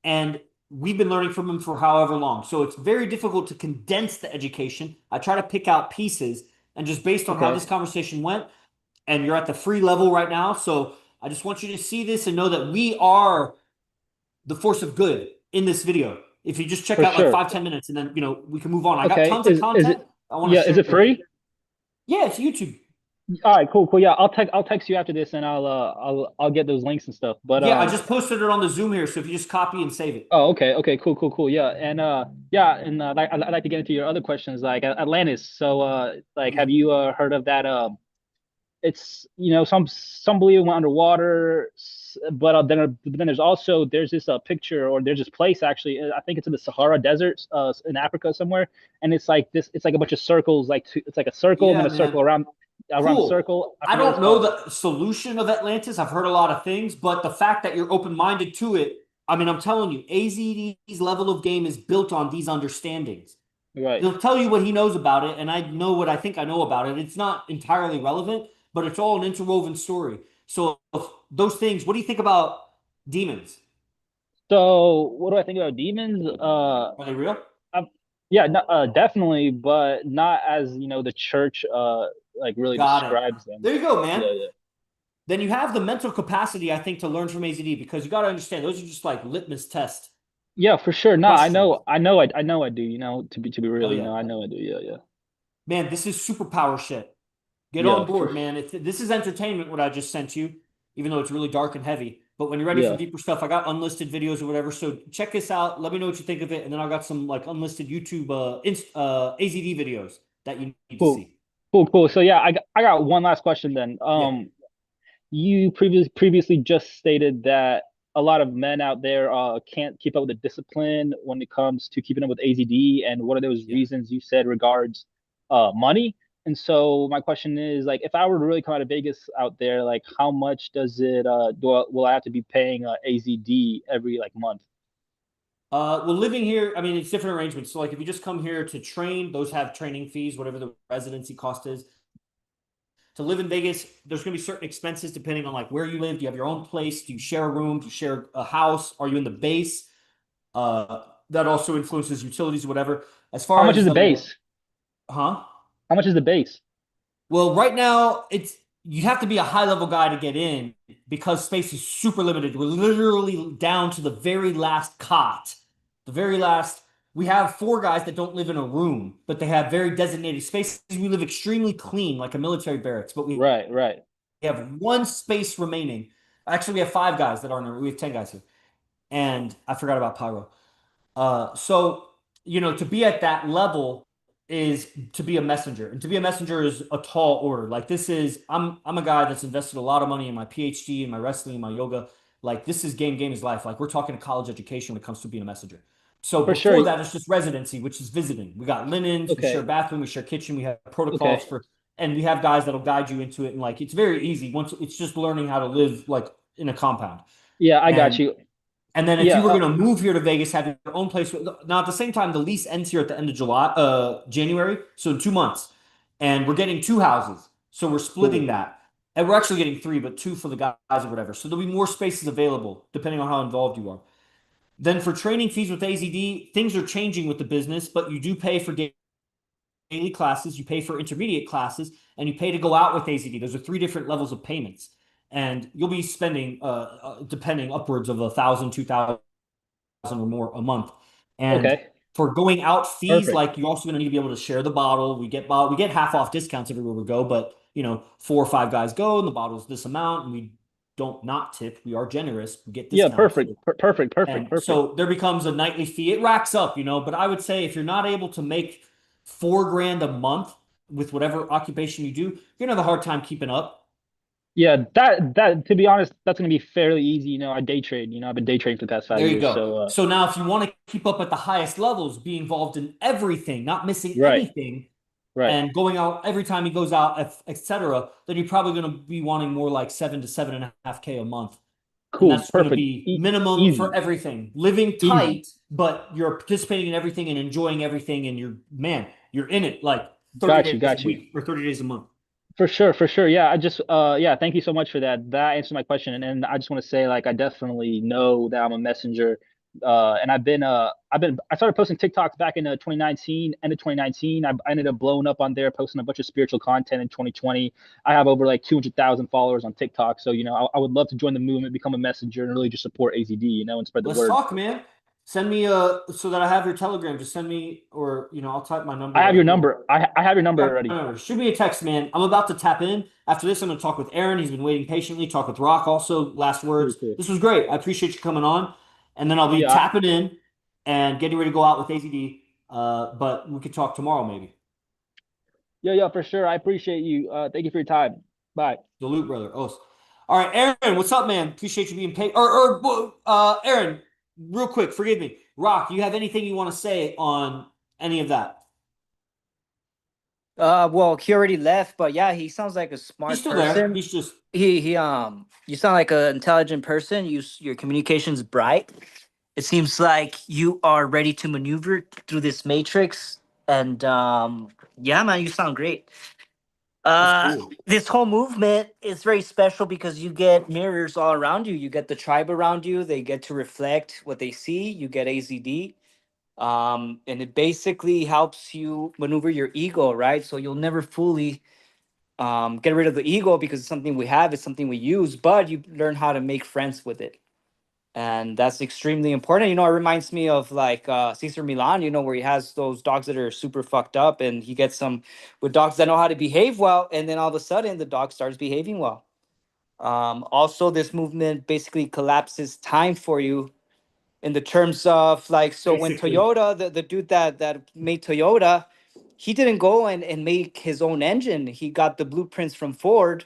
Speaker 1: and we've been learning from him for however long. So it's very difficult to condense the education. I try to pick out pieces, and just based on how
Speaker 3: Okay.
Speaker 1: this conversation went, and you're at the free level right now. So I just want you to see this and know that we are the force of good in this video. If you just check
Speaker 3: For
Speaker 1: out like
Speaker 3: sure.
Speaker 1: 5, 10 minutes, and then we can move on. I got
Speaker 3: Okay.
Speaker 1: tons of
Speaker 3: Is it?
Speaker 1: content I want to
Speaker 3: Yeah. Is
Speaker 1: share
Speaker 3: it
Speaker 1: with you.
Speaker 3: free?
Speaker 1: Yeah, it's YouTube.
Speaker 3: All right. Cool. Cool. Yeah. I'll text you after this, and I'll get those links and stuff. But
Speaker 1: Yeah, I just posted it on the Zoom here. So if you just copy and save it.
Speaker 3: Oh, okay, okay, cool, cool, cool. Yeah, and yeah, and I'd like to get into your other questions, like Atlantis. So, like,
Speaker 1: Yeah.
Speaker 3: have you heard of that? It's some believe it went underwater, but then there's this picture, or there's this place actually. I think it's in the Sahara Desert, in Africa somewhere, and it's like a bunch of circles, it's like a circle and then
Speaker 1: Yeah,
Speaker 3: a circle
Speaker 1: man.
Speaker 3: around the
Speaker 1: Cool.
Speaker 3: circle. I
Speaker 1: I
Speaker 3: forget what it's
Speaker 1: don't know
Speaker 3: called.
Speaker 1: the solution of Atlantis. I've heard a lot of things, but the fact that you're open-minded to it, I mean, I'm telling you, AZD's level of game is built on these understandings.
Speaker 3: Right.
Speaker 1: He'll tell you what he knows about it, and I know what I think I know about it. It's not entirely relevant, but it's all an interwoven story. So those things, what do you think about demons?
Speaker 3: So, what do I think about demons?
Speaker 1: Are they real?
Speaker 3: Um, yeah, no, definitely, but not as the church like really
Speaker 1: Got it.
Speaker 3: describes them.
Speaker 1: There you go,
Speaker 3: Yeah,
Speaker 1: man.
Speaker 3: yeah,
Speaker 1: Then you have the mental capacity, I think, to learn from AZD because you got to understand those are just like litmus test
Speaker 3: yeah, for sure. No,
Speaker 1: questions.
Speaker 3: I know, I do. To be real,
Speaker 1: Hell yeah.
Speaker 3: I know, I do. Yeah, yeah,
Speaker 1: Man, this is superpower shit. Get
Speaker 3: yeah,
Speaker 1: on board, man. This is entertainment, what I just sent you, even though it's really dark and heavy. But when you're ready for
Speaker 3: yeah.
Speaker 1: deeper stuff, I got unlisted videos or whatever. So check this out. Let me know what you think of it. And then I got some like unlisted YouTube AZD videos that you need to
Speaker 3: Cool,
Speaker 1: see.
Speaker 3: cool, cool. So yeah, I got one last question then.
Speaker 1: Yeah.
Speaker 3: You previously just stated that a lot of men out there can't keep up with the discipline when it comes to keeping up with AZD, and one of those
Speaker 1: Yeah.
Speaker 3: reasons you said regards money. And so my question is, like, if I were to really come out of Vegas out there, like, how much does it will I have to be paying AZD every like month?
Speaker 1: Well, living here, I mean, it's different arrangements. So, like, if you just come here to train, those have training fees, whatever the residency cost is. To live in Vegas, there's going to be certain expenses depending on like where you live. Do you have your own place? Do you share a room? Do you share a house? Are you in the base? That also influences utilities, whatever. As
Speaker 3: How
Speaker 1: far
Speaker 3: much is
Speaker 1: as
Speaker 3: the base?
Speaker 1: huh?
Speaker 3: How much is the base?
Speaker 1: Well, right now you have to be a high level guy to get in because space is super limited. We're literally down to the very last cot. The very last. We have 4 guys that don't live in a room, but they have very designated spaces. We live extremely clean, like a military barracks, but
Speaker 3: Right, right.
Speaker 1: we have one space remaining. Actually, we have 5 guys that aren't in. We have 10 guys here, and I forgot about Pyro. So to be at that level, is to be a messenger. And to be a messenger is a tall order. Like this is I'm a guy that's invested a lot of money in my PhD, in my wrestling, in my yoga. Like this is game is life. Like we're talking college education when it comes to being a messenger. So
Speaker 3: For sure.
Speaker 1: before that, it's just residency, which is visiting. We got linens, we share
Speaker 3: Okay.
Speaker 1: bathroom, we share kitchen, we have protocols
Speaker 3: Okay.
Speaker 1: for, and we have guys that'll guide you into it. And like it's very easy once it's just learning how to live like in a compound.
Speaker 3: Yeah, I got
Speaker 1: And
Speaker 3: you.
Speaker 1: and then if
Speaker 3: Yeah.
Speaker 1: you were going to move here to Vegas, have your own place. Now at the same time, the lease ends here at the end of January, so in 2 months, and we're getting two houses, so we're splitting
Speaker 3: Cool.
Speaker 1: that, and we're actually getting three, but two for the guys or whatever. So there'll be more spaces available depending on how involved you are. Then for training fees with AZD, things are changing with the business, but you do pay for daily classes, you pay for intermediate classes, and you pay to go out with AZD. Those are three different levels of payments, and you'll be spending, depending upwards of 1,000, 2,000 or more a month. And
Speaker 3: Okay.
Speaker 1: for going out fees,
Speaker 3: Perfect.
Speaker 1: like you're also going to need to be able to share the bottle. We get half off discounts everywhere we go, but 4 or 5 guys go and the bottle's this amount, and we don't not tip. We are generous. We get
Speaker 3: Yeah,
Speaker 1: discounts.
Speaker 3: perfect. Perfect. Perfect.
Speaker 1: And
Speaker 3: Perfect.
Speaker 1: so there becomes a nightly fee. It racks up. But I would say if you're not able to make 4 grand a month with whatever occupation you do, you're gonna have a hard time keeping up.
Speaker 3: Yeah, that to be honest, that's gonna be fairly easy. I day trade. I've been day trading for the past five
Speaker 1: There you
Speaker 3: years.
Speaker 1: go.
Speaker 3: So
Speaker 1: So now if you want to keep up at the highest levels, be involved in everything, not missing
Speaker 3: right,
Speaker 1: anything,
Speaker 3: right.
Speaker 1: and going out every time he goes out, etc., then you're probably going to be wanting more like 7 to 7.5K a month. And
Speaker 3: Cool.
Speaker 1: that's going to
Speaker 3: Perfect.
Speaker 1: be minimum for
Speaker 3: Easy.
Speaker 1: everything. Living
Speaker 3: Easy.
Speaker 1: tight, but you're participating in everything and enjoying everything, and you're in it like 30
Speaker 3: Got you.
Speaker 1: days a
Speaker 3: Got you.
Speaker 1: week or 30 days a month.
Speaker 3: For sure, for sure. Yeah, I just yeah, thank you so much for that. That answered my question. And I just want to say like I definitely know that I'm a messenger. And I started posting TikToks back in 2019, end of 2019. I ended up blowing up on there, posting a bunch of spiritual content in 2020. I have over like 200,000 followers on TikTok. So, I would love to join the movement, become a messenger, and really just support AZD, and spread the
Speaker 1: Let's
Speaker 3: word.
Speaker 1: talk, man. Send me so that I have your Telegram. Just send me, or I'll type my number
Speaker 3: I have
Speaker 1: right
Speaker 3: your
Speaker 1: here.
Speaker 3: number. I have your number already.
Speaker 1: Shoot me a text, man. I'm about to tap in. After this, I'm going to talk with Aaron. He's been waiting patiently. Talk with Rock also. Last
Speaker 3: Cool,
Speaker 1: words.
Speaker 3: cool.
Speaker 1: This was great. I appreciate you coming on. And then I'll be
Speaker 3: Yeah,
Speaker 1: tapping in and getting ready to go out with AZD. But we could talk tomorrow, maybe.
Speaker 3: yeah, for sure. I appreciate you. Thank you for your time. Bye.
Speaker 1: Salute, brother. Oh, all right, Aaron. What's up, man? Appreciate you being paid. Aaron, real quick. Forgive me. Rock, you have anything you want to say on any of that?
Speaker 2: Well, he already left, but yeah, he sounds like a
Speaker 1: He's
Speaker 2: smart
Speaker 1: still there.
Speaker 2: person.
Speaker 1: He's just
Speaker 2: You sound like an intelligent person. Your communication's bright. It seems like you are ready to maneuver through this matrix, and yeah, man, you sound great.
Speaker 1: that's cool.
Speaker 2: This whole movement is very special because you get mirrors all around you. You get the tribe around you. They get to reflect what they see. You get AZD. And it basically helps you maneuver your ego, right? So you'll never fully get rid of the ego because it's something we have, it's something we use, but you learn how to make friends with it. And that's extremely important. It reminds me of like Cesar Milan, where he has those dogs that are super fucked up and he gets some with dogs that know how to behave well. And then all of a sudden the dog starts behaving well. Also, this movement basically collapses time for you in the terms of like, so when
Speaker 1: Basically,
Speaker 2: Toyota, the dude that made Toyota, he didn't go and make his own engine. He got the blueprints from Ford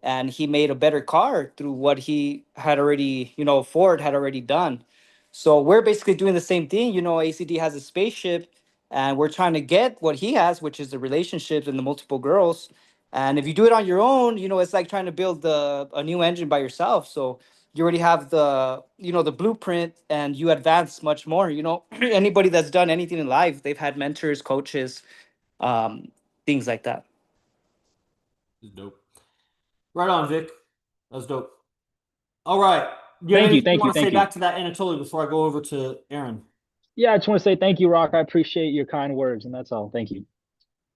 Speaker 2: and he made a better car through what he had already, Ford had already done. So we're basically doing the same thing. ACD has a spaceship and we're trying to get what he has, which is the relationships and the multiple girls. And if you do it on your own, it's like trying to build a new engine by yourself. So you already have the blueprint and you advance much more. Anybody that's done anything in life, they've had mentors, coaches, um, things like that.
Speaker 1: it's dope. Right on, Vic. That's dope. All right. Do you have
Speaker 3: Thank you.
Speaker 1: anything you
Speaker 3: Thank you.
Speaker 1: want to say
Speaker 3: Thank you.
Speaker 1: back to that Anatoly before I go over to Aaron?
Speaker 3: Yeah, I just want to say thank you, Rock. I appreciate your kind words, and that's all. Thank you.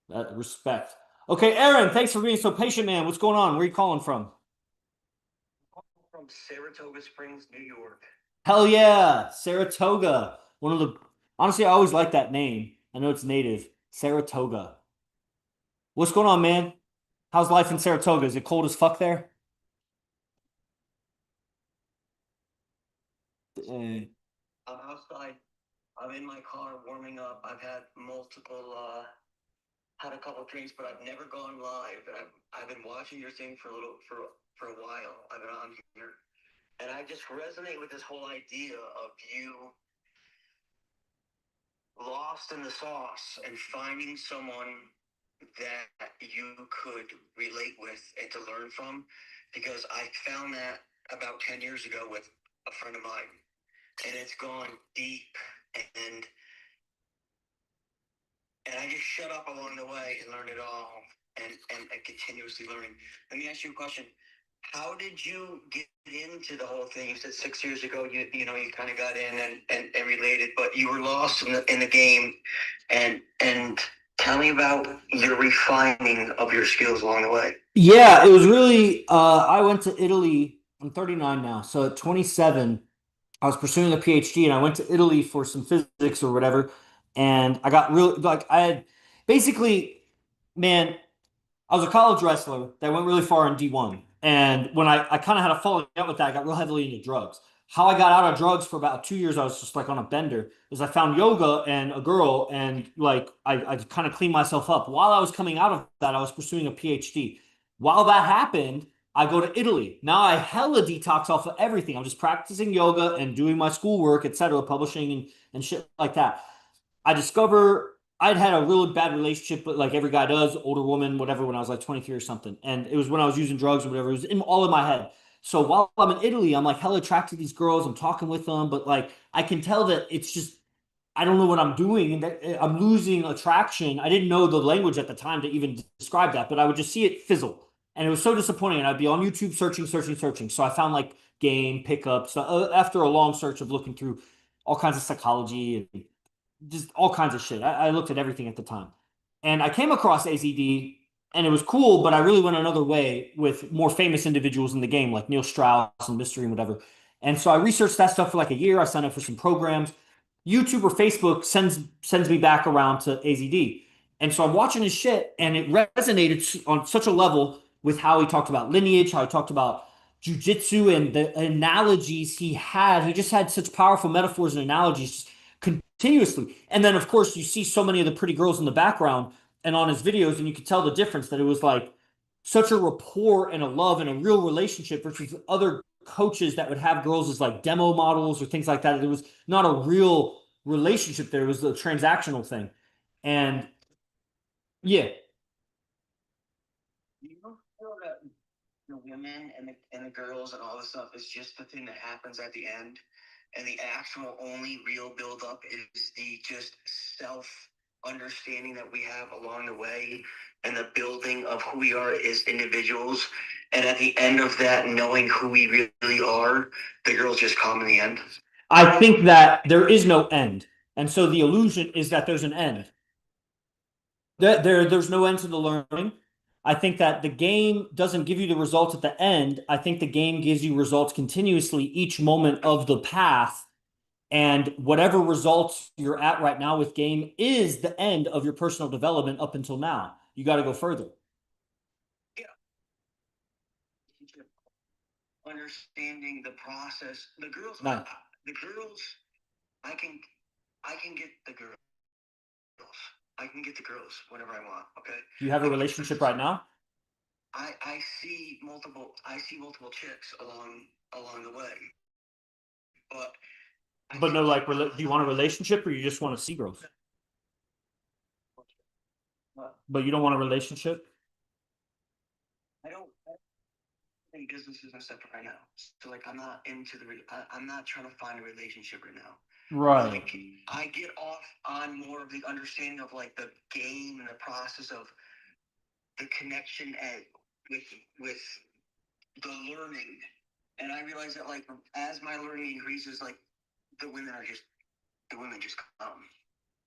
Speaker 1: Respect. Okay, Aaron, thanks for being so patient, man. What's going on? Where are you calling from?
Speaker 4: From Saratoga Springs, New York.
Speaker 1: Hell yeah, Saratoga. One of the honestly, I always like that name. I know it's native. Saratoga. What's going on, man? How's life in Saratoga? Is it cold as fuck there? Eh,
Speaker 4: I'm outside. I'm in my car warming up. I've had multiple had a couple drinks, but I've never gone live. And I've been watching your thing for a while. I've been on here, and I just resonate with this whole idea of you lost in the sauce and finding someone that you could relate with and to learn from, because I found that about 10 years ago with a friend of mine, and it's gone deep, and I just shut up along the way and learned it all, and continuously learning. Let me ask you a question. How did you get into the whole thing? You said 6 years ago, you know, you kind of got in and related, but you were lost in the game, and tell me about your refining of your skills along the way.
Speaker 1: Yeah, it was really, I went to Italy. I'm 39 now. So at 27, I was pursuing a PhD and I went to Italy for some physics or whatever. And I got really, like, I had basically, man, I was a college wrestler that went really far in D1. And when I kind of had a falling out with that, I got real heavily into drugs. How I got out of drugs for about 2 years, I was just like on a bender, is I found yoga and a girl, and like I kind of cleaned myself up. While I was coming out of that, I was pursuing a PhD. While that happened, I go to Italy. Now I hella detox off of everything. I'm just practicing yoga and doing my schoolwork, etc., publishing and shit like that. I discover I'd had a really bad relationship, but like every guy does, older woman, whatever, when I was like 23 or something. And it was when I was using drugs or whatever. It was all in my head. So while I'm in Italy, I'm like hella attracted to these girls. I'm talking with them, but like I can tell that it's just I don't know what I'm doing and that I'm losing attraction. I didn't know the language at the time to even describe that, but I would just see it fizzle. And it was so disappointing. And I'd be on YouTube searching, searching, searching. So I found like game pickups after a long search of looking through all kinds of psychology and just all kinds of shit. I looked at everything at the time. And I came across AZD and it was cool, but I really went another way with more famous individuals in the game, like Neil Strauss and Mystery and whatever. And so I researched that stuff for like a year. I signed up for some programs. YouTube or Facebook sends me back around to AZD. And so I'm watching his shit, and it resonated on such a level with how he talked about lineage, how he talked about jujitsu, and the analogies he had. He just had such powerful metaphors and analogies continuously. And then, of course, you see so many of the pretty girls in the background and on his videos, and you could tell the difference that it was like such a rapport and a love and a real relationship versus other coaches that would have girls as like demo models or things like that. It was not a real relationship there. It was a transactional thing. And yeah.
Speaker 4: You don't feel that the women and the girls and all this stuff is just the thing that happens at the end, and the actual only real build up is the just self understanding that we have along the way, and the building of who we are as individuals, and at the end of that, knowing who we really are, the girls just come in the end.
Speaker 1: I think that there is no end. And so the illusion is that there's an end. There's no end to the learning. I think that the game doesn't give you the results at the end. I think the game gives you results continuously each moment of the path. And whatever results you're at right now with game is the end of your personal development up until now. You got to go further.
Speaker 4: Yeah. Understanding the process.
Speaker 1: Nice.
Speaker 4: I can get the girls. I can get the girls whenever I want. Okay.
Speaker 1: Do you have a relationship right now?
Speaker 4: I see multiple chicks along the way, but
Speaker 1: no, like, do you want a relationship or you just want to see girls? But you don't want a relationship?
Speaker 4: I don't think businesses and stuff right now. So like I'm not into I'm not trying to find a relationship right now.
Speaker 1: Right.
Speaker 4: Like I get off on more of the understanding of like the game and the process of the connection with the learning, and I realize that like as my learning increases, like the women just come.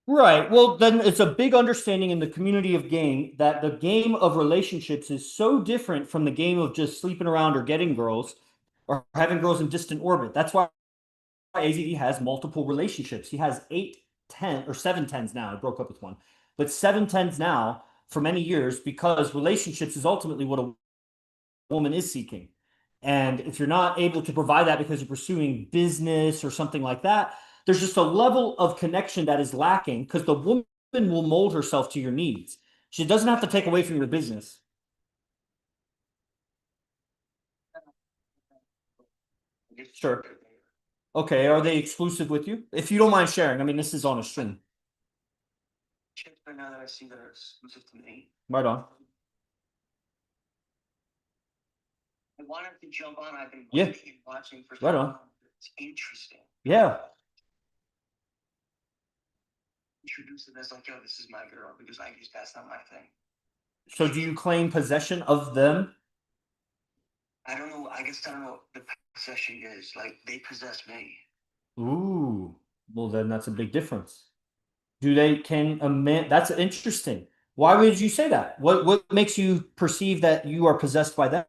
Speaker 1: Right. Well, then it's a big understanding in the community of game that the game of relationships is so different from the game of just sleeping around or getting girls or having girls in distant orbit. That's why AZD has multiple relationships. He has 8, 10, or 7 tens now. I broke up with one, but 7 tens now for many years because relationships is ultimately what a woman is seeking. And if you're not able to provide that because you're pursuing business or something like that, there's just a level of connection that is lacking because the woman will mold herself to your needs. She doesn't have to take away from your business. Sure. Okay, are they exclusive with you? If you don't mind sharing, I mean, this is on a stream.
Speaker 4: Chicks right now that I see that are exclusive to me.
Speaker 1: Right on.
Speaker 4: I wanted to jump on. I've been
Speaker 1: Yeah.
Speaker 4: waiting and watching for
Speaker 1: Right
Speaker 4: so
Speaker 1: on.
Speaker 4: long. It's interesting.
Speaker 1: Yeah.
Speaker 4: Introduce it as like, yo, this is my girl, because that's not my thing.
Speaker 1: So do you claim possession of them?
Speaker 4: I don't know. I guess I don't know what the possession is. Like, they possess me.
Speaker 1: Ooh, well then that's a big difference. Can a man, that's interesting. Why would you say that? What makes you perceive that you are possessed by them?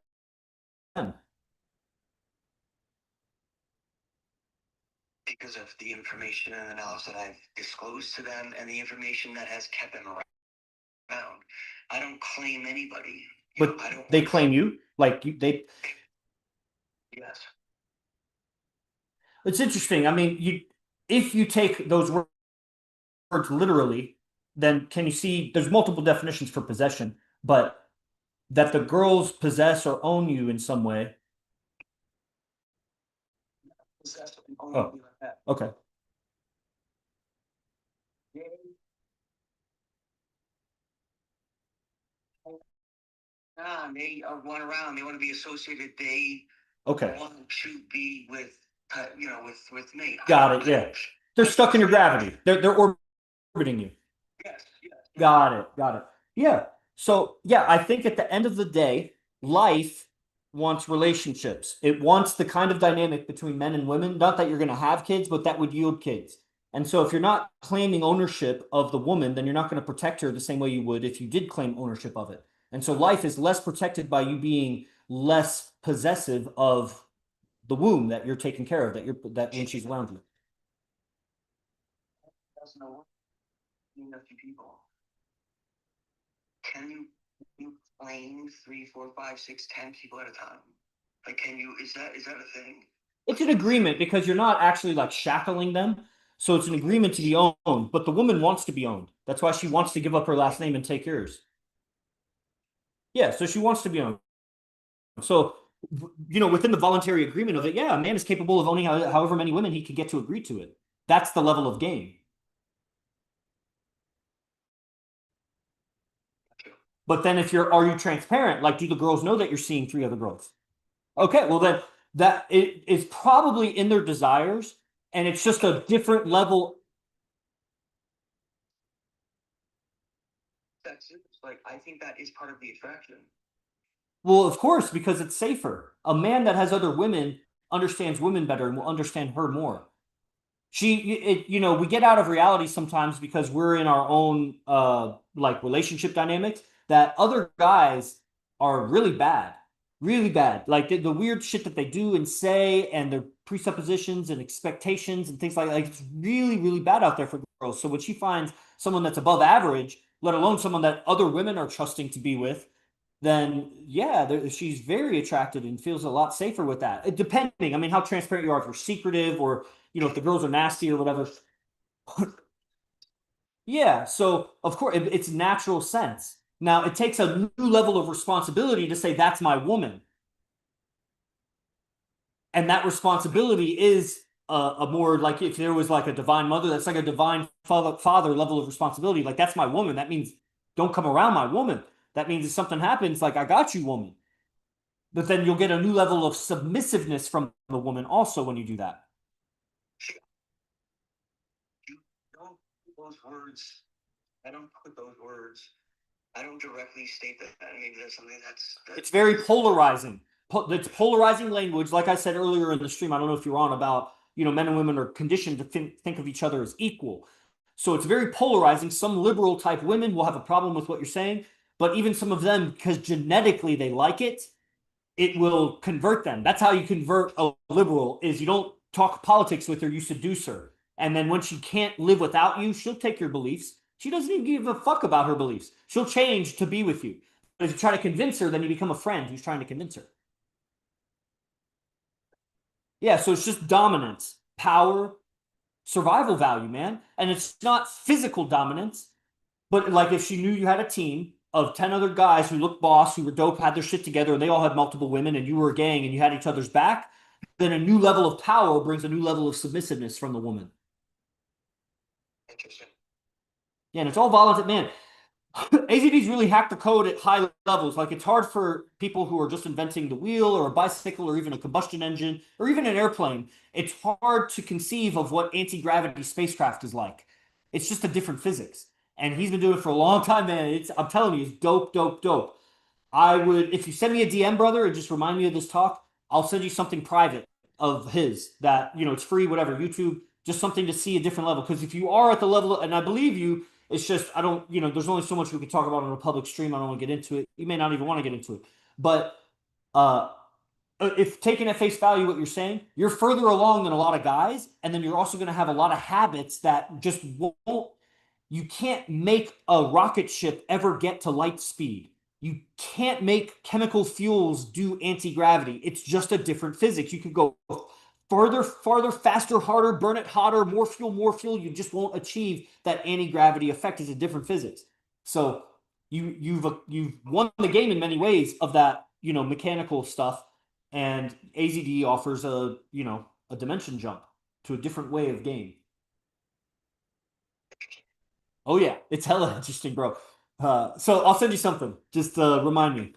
Speaker 4: Because of the information and the knowledge that I've disclosed to them and the information that has kept them around. I don't claim anybody.
Speaker 1: But
Speaker 4: I don't
Speaker 1: they claim you?
Speaker 4: Yes.
Speaker 1: It's interesting. I mean, if you take those words literally, then can you see there's multiple definitions for possession, but that the girls possess or own you in some way. Oh, okay.
Speaker 4: They run around. They want to be associated. They
Speaker 1: Okay.
Speaker 4: want to be with, with me.
Speaker 1: Got it. Yeah. They're stuck in your gravity. They're orbiting you.
Speaker 4: Yes. Yes.
Speaker 1: Got it. Got it. Yeah. So, yeah, I think at the end of the day, life wants relationships. It wants the kind of dynamic between men and women. Not that you're going to have kids, but that would yield kids. And so, if you're not claiming ownership of the woman, then you're not going to protect her the same way you would if you did claim ownership of it. And so, life is less protected by you being less possessive of the womb that you're taking care of, that when she's around you.
Speaker 4: Doesn't know a few people. Can you claim 3, 4, 5, 6, 10 people at a time? Like, is that a thing?
Speaker 1: It's an agreement because you're not actually like shackling them. So it's an agreement to be owned, but the woman wants to be owned. That's why she wants to give up her last name and take yours. Yeah, so she wants to be owned. So, within the voluntary agreement of it, yeah, a man is capable of owning however many women he could get to agree to it. That's the level of game. But then are you transparent? Like, do the girls know that you're seeing 3 other girls? Okay, well then that it is probably in their desires, and it's just a different level.
Speaker 4: That's it. Like, I think that is part of the attraction.
Speaker 1: Well, of course, because it's safer. A man that has other women understands women better and will understand her more. We get out of reality sometimes because we're in our own like relationship dynamics that other guys are really bad, really bad. Like the weird shit that they do and say and their presuppositions and expectations and things like it's really, really bad out there for girls. So when she finds someone that's above average, let alone someone that other women are trusting to be with, then yeah, she's very attracted and feels a lot safer with that. Depending, I mean, how transparent you are, if you're secretive or if the girls are nasty or whatever. Yeah, so of course it's natural sense. Now it takes a new level of responsibility to say that's my woman, and that responsibility is a more like if there was like a divine mother, that's like a divine father level of responsibility. Like that's my woman. That means don't come around my woman. That means if something happens, like I got you, woman. But then you'll get a new level of submissiveness from the woman also when you do that.
Speaker 4: You don't put those words. I don't put those words. I don't directly state that. I mean, that's something that's
Speaker 1: it's very polarizing. It's polarizing language. Like I said earlier in the stream, I don't know if you're on about, men and women are conditioned to think of each other as equal. So it's very polarizing. Some liberal type women will have a problem with what you're saying, but even some of them, because genetically they like it will convert them. That's how you convert a liberal is you don't talk politics with her, you seduce her. And then when she can't live without you, she'll take your beliefs. She doesn't even give a fuck about her beliefs. She'll change to be with you. But if you try to convince her, then you become a friend who's trying to convince her. Yeah, so it's just dominance, power, survival value, man. And it's not physical dominance, But like if she knew you had a team of 10 other guys who looked boss, who were dope, had their shit together, and they all had multiple women, and you were a gang and you had each other's back, then a new level of power brings a new level of submissiveness from the woman.
Speaker 4: Interesting.
Speaker 1: Yeah, and it's all voluntary. Man, AZD's really hacked the code at high levels. Like it's hard for people who are just inventing the wheel or a bicycle or even a combustion engine or even an airplane. It's hard to conceive of what anti-gravity spacecraft is like. It's just a different physics. And he's been doing it for a long time, man. I'm telling you, it's dope, dope, dope. I would, if you send me a DM, brother, and just remind me of this talk, I'll send you something private of his that, it's free, whatever, YouTube, just something to see a different level. Because if you are at the level, and I believe you, it's just, I don't, there's only so much we can talk about on a public stream. I don't want to get into it. You may not even want to get into it. But uh, if taking at face value what you're saying, you're further along than a lot of guys. And then you're also going to have a lot of habits that just won't, you can't make a rocket ship ever get to light speed. You can't make chemical fuels do anti-gravity. It's just a different physics. You could go farther, farther, faster, harder, burn it hotter, more fuel, more fuel. You just won't achieve that anti-gravity effect. It's a different physics. So you've won the game in many ways of that, mechanical stuff. And AZD offers a dimension jump to a different way of game. Oh yeah, it's hella interesting, bro. So I'll send you something. Just remind me.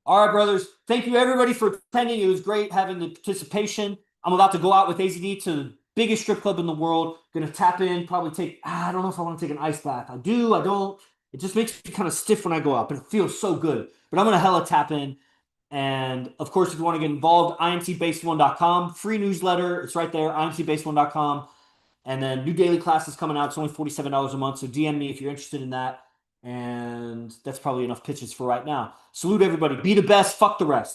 Speaker 1: All right, brothers. Thank you everybody for attending. It was great having the participation. I'm about to go out with AZD to the biggest strip club in the world. Gonna tap in, probably take, I don't know if I want to take an ice bath. I do, I don't. It just makes me kind of stiff when I go out, but it feels so good. But I'm gonna hella tap in. And of course, if you want to get involved, imcbased1.com, free newsletter. It's right there, imcbased1.com. And then new daily classes coming out. It's only $47 a month. So DM me if you're interested in that. And that's probably enough pitches for right now. Salute everybody. Be the best. Fuck the rest.